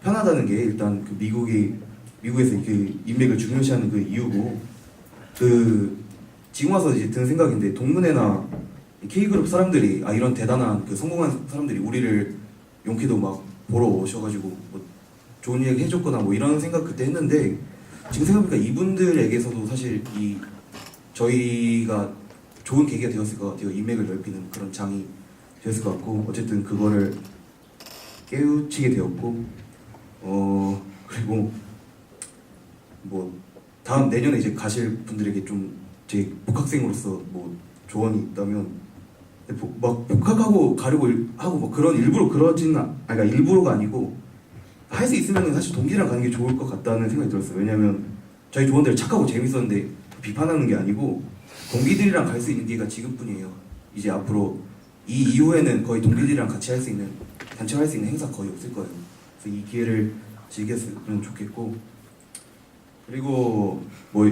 편하다는 게 일단 그 미국에서 그 인맥을 중요시하는 그 이유고 그 지금 와서 이제 든 생각인데 동문회나 K그룹 사람들이 이런 대단한 그 성공한 사람들이 우리를 용케도 막 보러 오셔가지고 뭐 좋은 얘기 해줬거나 뭐 이런 생각 그때 했는데 지금 생각해보니까 이분들에게서도 사실 저희가 좋은 계기가 되었을 것 같아요. 인맥을 넓히는 그런 장이 되었을 것 같고 어쨌든 그거를 깨우치게 되었고 그리고 뭐 다음 내년에 이제 가실 분들에게 좀 제 복학생으로서 뭐 조언이 있다면 막 복학하고 가려고 하고 뭐 그런 일부러 그러지는 그러니까 일부러가 아니고 할 수 있으면 사실 동기랑 가는 게 좋을 것 같다는 생각이 들었어요. 왜냐하면 저희 조원들 착하고 재밌었는데 비판하는 게 아니고 동기들이랑 갈 수 있는 기회가 지금뿐이에요. 이제 앞으로 이 이후에는 거의 동기들이랑 같이 할 수 있는 단체할 수 있는 행사 거의 없을 거예요. 그래서 이 기회를 즐겼으면 좋겠고 그리고 뭐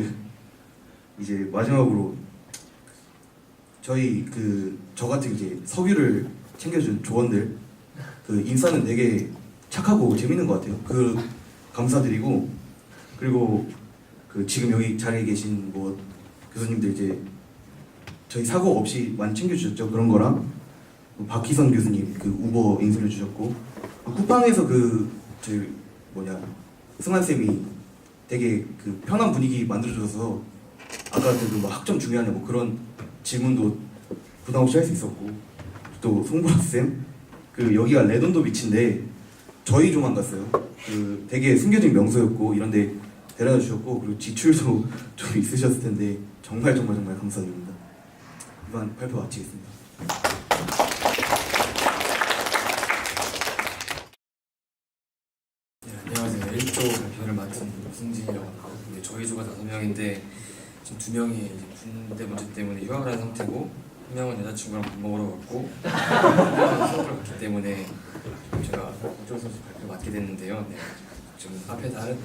이제 마지막으로 저희 저 같은 이제 석유를 챙겨준 조원들 그 인싸는 되게 착하고 재밌는 것 같아요. 감사드리고 그리고 지금 여기 자리에 계신 뭐 교수님들 이제 저희 사고 없이 많이 챙겨주셨죠. 그런 거랑 박희선 교수님 우버 인수를 주셨고 쿠팡에서 저희 승환 쌤이 되게 편한 분위기 만들어줘서 아까 뭐 학점 중요하냐 뭐 그런 질문도 부담 없이 할 수 있었고 또 송보라 쌤 그 여기가 레돈도 비치인데 저희 조만 갔어요. 그 되게 숨겨진 명소였고 이런데 데려다 주셨고 그리고 지출도 좀 있으셨을 텐데 정말 감사드립니다. 이번 발표 마치겠습니다. 네, 안녕하세요. 1조 발표를 맡은 승진이라고 합니다. 근데 저희 조가 5명인데 지금 2명이 이제 군대 문제 때문에 휴학을 한 상태고 한 명은 여자친구랑 밥 먹으러 갔고 한 명은 수업을 갔기 때문에 제가 박주호 선수 발표 맡게 됐는데요. 네, 지금 앞에 다른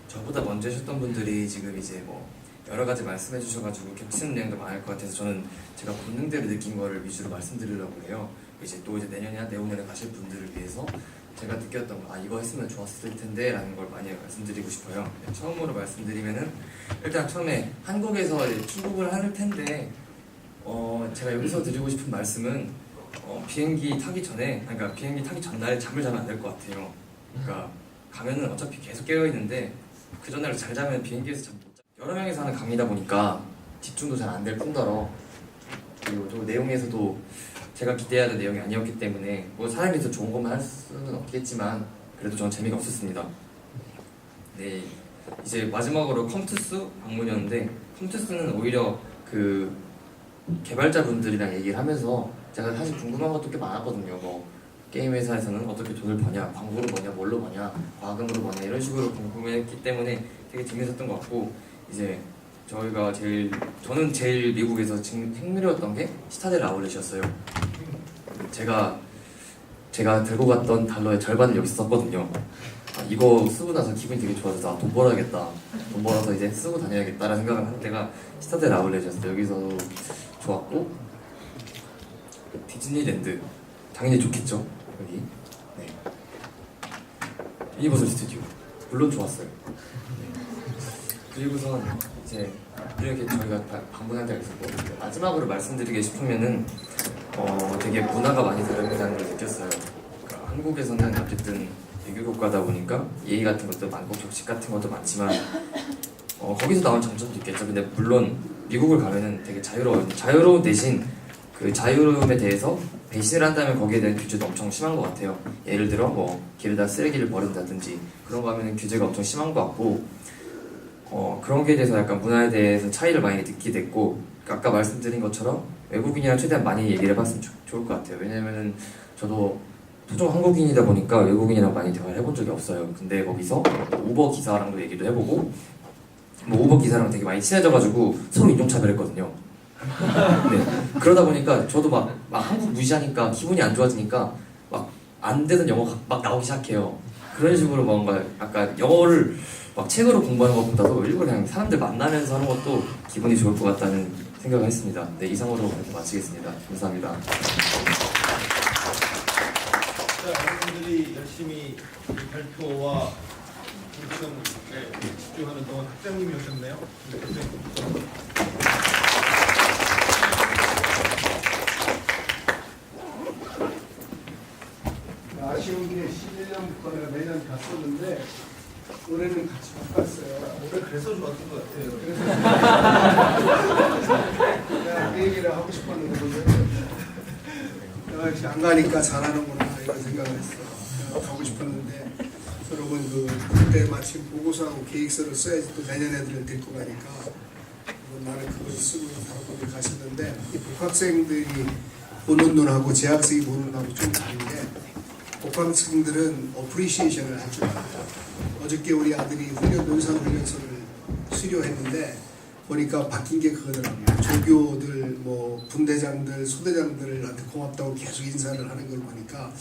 저보다 먼저 하셨던 분들이 지금 이제 뭐 여러 가지 말씀해 주셔가지고 겹치는 내용도 많을 것 같아서 저는 제가 본능대로 느낀 거를 위주로 말씀드리려고 해요. 이제 또 이제 내년이나 내후년에 가실 분들을 위해서 제가 느꼈던 거, 이거 했으면 좋았을 텐데 라는 걸 많이 말씀드리고 싶어요. 네, 처음으로 말씀드리면은 일단 처음에 한국에서 이제 출국을 할 텐데 제가 여기서 드리고 싶은 말씀은 비행기 타기 전에, 그러니까 비행기 타기 전날에 잠을 자면 안 될 것 같아요. 그러니까 가면은 어차피 계속 깨어 있는데 그 전날 잘 자면 비행기에서 잠 못 자. 여러 명이서 하는 강의다 보니까 집중도 잘 안 될 뿐더러 그리고 또 내용에서도 제가 기대하던 내용이 아니었기 때문에 뭐 사람에서 좋은 것만 할 수는 없겠지만 그래도 저는 재미가 없었습니다. 네, 이제 마지막으로 컴투스 방문이었는데 컴투스는 오히려 그 개발자분들이랑 얘기를 하면서 제가 사실 궁금한 것도 꽤 많았거든요. 뭐 게임 회사에서는 어떻게 돈을 버냐, 광고로 버냐, 뭘로 버냐, 과금으로 버냐 이런 식으로 궁금했기 때문에 되게 재밌었던 것 같고 이제 저는 제일 미국에서 흥미로웠던 게 시타델 아울렛이었어요. 제가 들고 갔던 달러의 절반을 여기서 썼거든요. 이거 쓰고 나서 기분이 되게 좋아져서 돈 벌어야겠다, 돈 벌어서 이제 쓰고 다녀야겠다라는 생각을 한 때가 시타델 아울렛이었어요. 여기서 좋았고 디즈니랜드 당연히 좋겠죠. 여기 네. 유니버설 스튜디오 물론 좋았어요. 네. 그리고선 이제 이렇게 저희가 방문한 데가 있었고 마지막으로 말씀드리고 싶으면은 되게 문화가 많이 다르다는 걸 느꼈어요. 그러니까 한국에서는 어쨌든 외교 국가다 보니까 예의 같은 것도 많고 격식 같은 것도 많지만 거기서 나온 장점도 있겠죠. 근데 물론 미국을 가면은 되게 자유로운 대신 그 자유로움에 대해서 배신을 한다면 거기에 대한 규제도 엄청 심한 것 같아요. 예를 들어 뭐 길에다 쓰레기를 버린다든지 그런 거 하면 규제가 엄청 심한 것 같고 그런 게 대해서 약간 문화에 대해서 차이를 많이 느끼게 됐고 아까 말씀드린 것처럼 외국인이랑 최대한 많이 얘기를 해봤으면 좋을 것 같아요. 왜냐면은 저도 토종 한국인이다 보니까 외국인이랑 많이 대화를 해본 적이 없어요. 근데 거기서 우버 기사랑도 얘기도 해보고 뭐 우버 기사랑 되게 많이 친해져가지고 서로 인종차별했거든요. 네. 그러다 보니까 저도 막 한국 무시하니까 기분이 안 좋아지니까 막 안 되던 영어가 막 나오기 시작해요. 그런 식으로 뭔가 약간 영어를 막 책으로 공부하는 것보다도 일부러 그냥 사람들 만나면서 하는 것도 기분이 좋을 것 같다는 생각을 했습니다. 네, 이상으로 발표 마치겠습니다. 감사합니다. 여러분들이 열심히 발표와 분석에 집중하는 동안 학장님이 오셨네요. 아쉬운 게 11년부터 내가 매년 갔었는데 올해는 같이 못 갔어요. 올해 그래서 좋았던 것 같아요. 내가 그 얘기를 하고 싶었는데 내가 역시 안 가니까 잘하는구나 이런 생각을 했어. 내가 가고 싶었는데 여러분 그때 마침 보고서하고 계획서를 써야지 또 내년 애들을 데리고 가니까 나는 그걸 쓰고 다른 분들 가셨는데 이 복학생들이 보는 눈하고 재학생이 보는 눈하고 좀 다른 게 복학생들은 어프리시에이션을 할 줄 알아요. 어저께 우리 아들이 논산훈련소를 수료했는데 보니까 바뀐 게 그거더라고요. 조교들, 뭐 분대장들, 소대장들한테 고맙다고 계속 인사를 하는 걸 보니까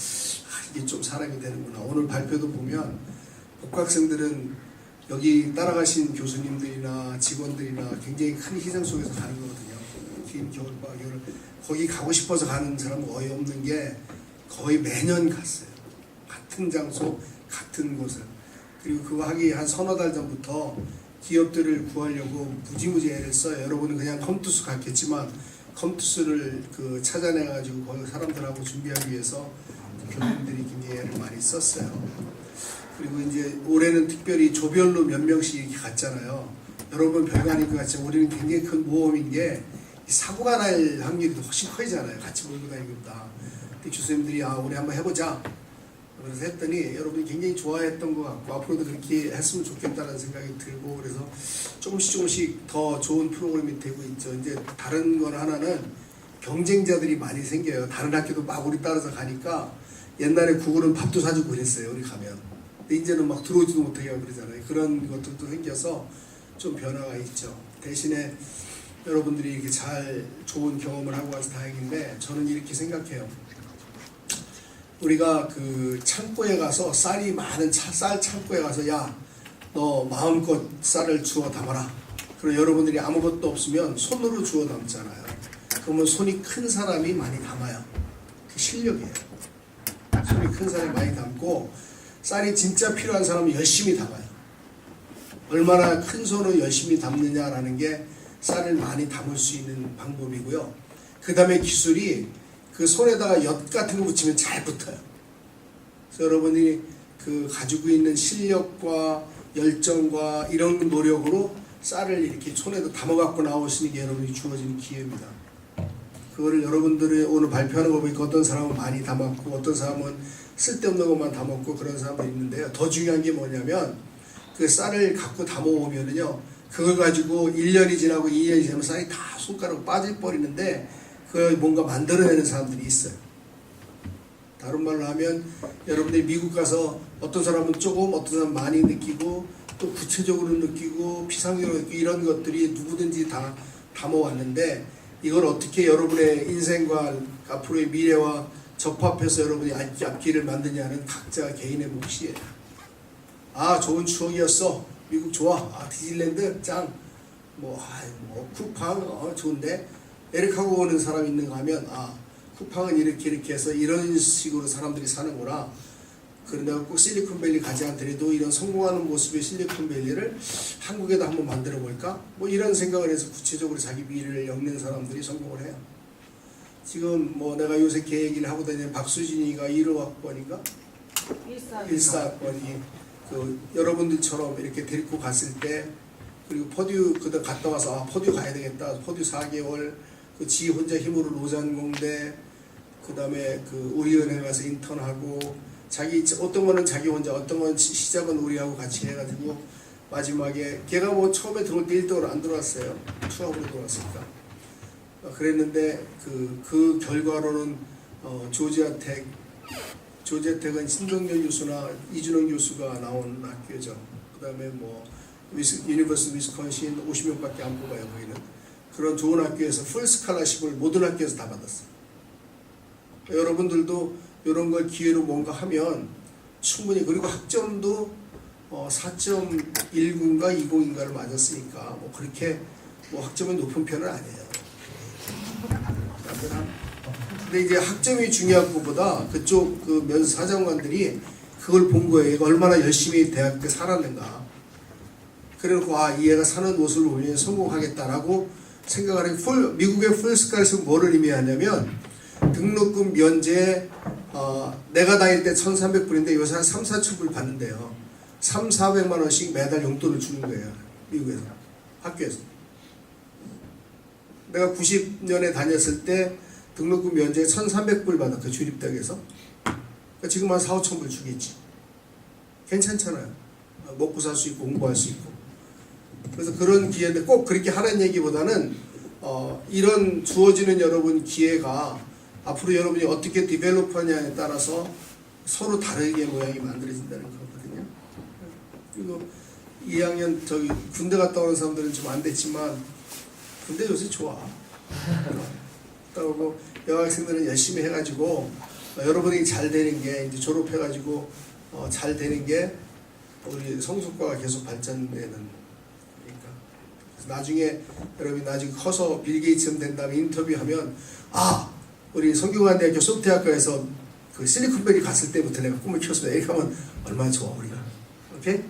이게 좀 사람이 되는구나. 오늘 발표도 보면 복학생들은 여기 따라가신 교수님들이나 직원들이나 굉장히 큰 희생 속에서 가는 거거든요. 긴 겨울과 겨울 거기 가고 싶어서 가는 사람은 거의 없는 게 거의 매년 갔어요. 같은 장소, 같은 곳을. 그리고 그거 하기 한 서너 달 전부터 기업들을 구하려고 무지무지 애를 써요. 여러분은 그냥 컴투스 갔겠지만 컴투스를 찾아내가지고 거기 사람들하고 준비하기 위해서 교수님들이 굉장히 애를 많이 썼어요. 그리고 이제 올해는 특별히 조별로 몇 명씩 이렇게 갔잖아요. 여러분 별거 아닐 것 같지만 우리는 굉장히 큰 모험인 게 이 사고가 날 확률이 훨씬 커지잖아요. 같이 몰고 다니기보다. 근데 교수님들이 우리 한번 해보자. 그래서 했더니 여러분이 굉장히 좋아했던 것 같고 앞으로도 그렇게 했으면 좋겠다는 생각이 들고 그래서 조금씩 더 좋은 프로그램이 되고 있죠. 이제 다른 건 하나는 경쟁자들이 많이 생겨요. 다른 학교도 막 우리 따라서 가니까 옛날에 구글은 밥도 사주고 그랬어요. 우리 가면. 근데 이제는 막 들어오지도 못하게 하고 그러잖아요. 그런 것들도 생겨서 좀 변화가 있죠. 대신에 여러분들이 이렇게 잘 좋은 경험을 하고 와서 다행인데 저는 이렇게 생각해요. 우리가 그 창고에 가서 쌀이 많은 쌀 창고에 가서 야, 너 마음껏 쌀을 주워 담아라. 그리고 여러분들이 아무것도 없으면 손으로 주워 담잖아요. 그러면 손이 큰 사람이 많이 담아요. 그 실력이에요. 손이 큰 사람이 많이 담고 쌀이 진짜 필요한 사람은 열심히 담아요. 얼마나 큰 손으로 열심히 담느냐라는 게 쌀을 많이 담을 수 있는 방법이고요. 그 다음에 기술이 그 손에다가 엿 같은 거 붙이면 잘 붙어요. 그래서 여러분이 그 가지고 있는 실력과 열정과 이런 노력으로 쌀을 이렇게 손에다 담아갖고 나오시는 게 여러분이 주어지는 기회입니다. 그거를 여러분들이 오늘 발표하는 거 보니까 어떤 사람은 많이 담았고 어떤 사람은 쓸데없는 것만 담았고 그런 사람도 있는데요. 더 중요한 게 뭐냐면 그 쌀을 갖고 담아오면은요. 그걸 가지고 1년이 지나고 2년이 지나면 쌀이 다 손가락 빠져버리는데 그걸 뭔가 만들어내는 사람들이 있어요. 다른 말로 하면 여러분들이 미국 가서 어떤 사람은 조금 어떤 사람은 많이 느끼고 또 구체적으로 느끼고 피상적으로 느끼고 이런 것들이 누구든지 다 담아왔는데 이걸 어떻게 여러분의 인생과 앞으로의 미래와 접합해서 여러분이 앞길을 만드냐는 각자 개인의 몫이에요. 좋은 추억이었어. 미국 좋아. 디즈니랜드 짱. 쿠팡 좋은데 에릭하고 오는 사람 있는가 하면 쿠팡은 이렇게 해서 이런 식으로 사람들이 사는구나. 그런데 꼭 실리콘밸리 가지 않더라도 이런 성공하는 모습의 실리콘밸리를 한국에도 한번 만들어 볼까? 이런 생각을 해서 구체적으로 자기 미래를 엮는 사람들이 성공을 해요. 지금 내가 요새 계획을 하고 다니는 박수진이가 1호학번인가? 1사학번이 여러분들처럼 이렇게 데리고 갔을 때 그리고 퍼듀 그다 갔다 와서 퍼듀 가야 되겠다. 퍼듀 4개월 지 혼자 힘으로 로잔공대 그 다음에 우리은행 가서 인턴하고 자기 어떤 거는 자기 혼자 어떤 건 시작은 우리하고 같이 해가지고 마지막에 걔가 처음에 들어올 때 1등으로 안 들어왔어요. 투합으로 들어왔으니까 그랬는데 그 결과로는 조지아텍은 신동열 교수나 이준영 교수가 나온 학교죠. 그 다음에 유니버시티 위스콘신 50명밖에 안 뽑아요. 거기는 그런 좋은 학교에서 풀 스칼라십을 모든 학교에서 다 받았어요. 여러분들도 이런 걸 기회로 뭔가 하면 충분히 그리고 학점도 4.19인가 20인가를 맞았으니까 그렇게 학점이 높은 편은 아니에요. 근데 이제 학점이 중요한 것보다 그쪽 사장관들이 그걸 본 거예요. 얘가 얼마나 열심히 대학 때 살았는가. 그래놓고 이 애가 사는 모습을 보면 성공하겠다라고 생각을 해요. 미국의 풀스칼라십은 뭐를 의미하냐면 등록금 면제 내가 다닐 때 1,300불인데 요새 한 3, 4,000불 받는데요. 3, 400만 원씩 매달 용돈을 주는 거예요. 미국에서. 학교에서. 내가 90년에 다녔을 때 등록금 면제 1,300불 받았고 주립대학에서. 그러니까 지금 한 4, 5,000불 주겠지. 괜찮잖아요. 먹고 살 수 있고 공부할 수 있고. 그래서 그런 기회인데 꼭 그렇게 하라는 얘기보다는 이런 주어지는 여러분 기회가 앞으로 여러분이 어떻게 디벨롭하냐에 따라서 서로 다르게 모양이 만들어진다는 거거든요. 그리고 2학년 군대 갔다 오는 사람들은 좀 안 됐지만 군대 요새 좋아. 갔다 오고 여학생들은 열심히 해가지고 여러분이 잘 되는 게 이제 졸업해가지고 잘 되는 게 우리 성숙과가 계속 발전되는 거니까. 그래서 나중에 여러분이 나중에 커서 빌 게이츠처럼 된 다음에 인터뷰하면 우리 성균관대학교 소프트웨어학과에서 실리콘밸리 갔을 때부터 내가 꿈을 키웠습니다. 이렇게 하면 얼마나 좋아 우리가. 오케이?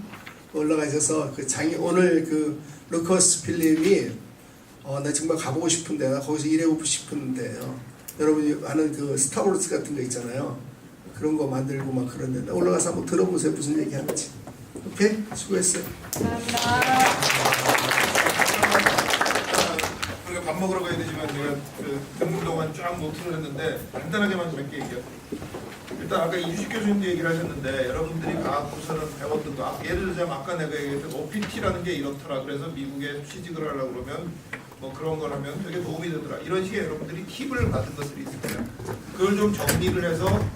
올라가셔서 오늘 루커스 필름이 나 정말 가보고 싶은데 나 거기서 일해보고 싶은데요. 여러분이 아는 스타워즈 같은 거 있잖아요. 그런 거 만들고 막 그런데 올라가서 한번 들어보세요. 무슨 얘기 하는지. 오케이? 수고했어요. 감사합니다. 그리고 밥 먹으러 가야 되지만 제가 그 듣는 동안 쫙 노트를 했는데 간단하게만 몇 개 얘기할게요. 일단 아까 이주식 교수님도 얘기를 하셨는데 여러분들이 과학부서는 배웠던 거 예를 들자면 아까 내가 얘기했던 OPT라는 게 이렇더라. 그래서 미국에 취직을 하려고 그러면 뭐 그런 걸 하면 되게 도움이 되더라. 이런 식의 여러분들이 팁을 받은 것들이 있을 거예요. 그걸 좀 정리를 해서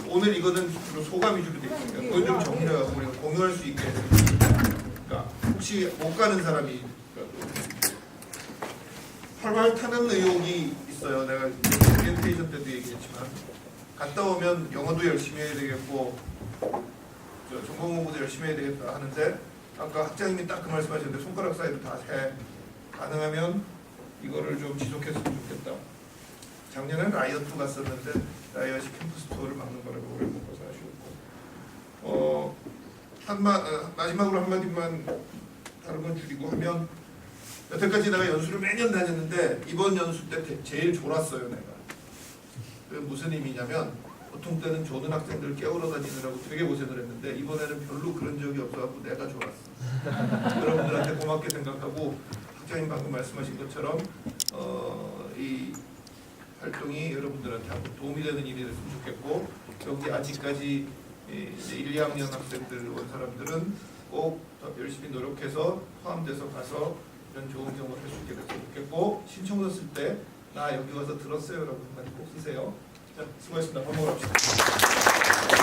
오늘 이거는 주로 소감 위주로 되어 있으니까 그걸 좀 정리해서 우리가 공유할 수 있게 그러니까 혹시 못 가는 사람이 활활 타는 의욕이 있어요. 내가 오리엔테이션 때도 얘기했지만 갔다 오면 영어도 열심히 해야 되겠고 전공 공부도 열심히 해야 되겠다 하는데 아까 학장님이 딱 그 말씀하셨는데 손가락 사이로 다 해. 가능하면 이거를 좀 지속했으면 좋겠다. 작년에 라이어트 갔었는데 라이엇이 캠퍼스 투어를 막는 거라고 오래 못 가서 아쉬웠고 마지막으로 한마디만 다른 건 줄이고 하면 여태까지 내가 연수를 매년 다녔는데 이번 연수 때 제일 졸았어요 내가. 그게 무슨 의미냐면 보통 때는 조는 학생들 깨우러 다니느라고 되게 고생을 했는데 이번에는 별로 그런 적이 없어갖고 내가 졸았어. 여러분들한테 고맙게 생각하고 학장님 방금 말씀하신 것처럼 이 활동이 여러분들한테 도움이 되는 일이 됐으면 좋겠고 여기 아직까지 이제 1, 2학년 학생들 온 사람들은 꼭 더 열심히 노력해서 포함돼서 가서 이런 좋은 경험을 할 수 있게 됐으면 좋겠고 신청서 쓸 때 나 여기 와서 들었어요 라고 한마디 꼭 쓰세요. 자, 수고하셨습니다. 밥 먹으러 갑시다.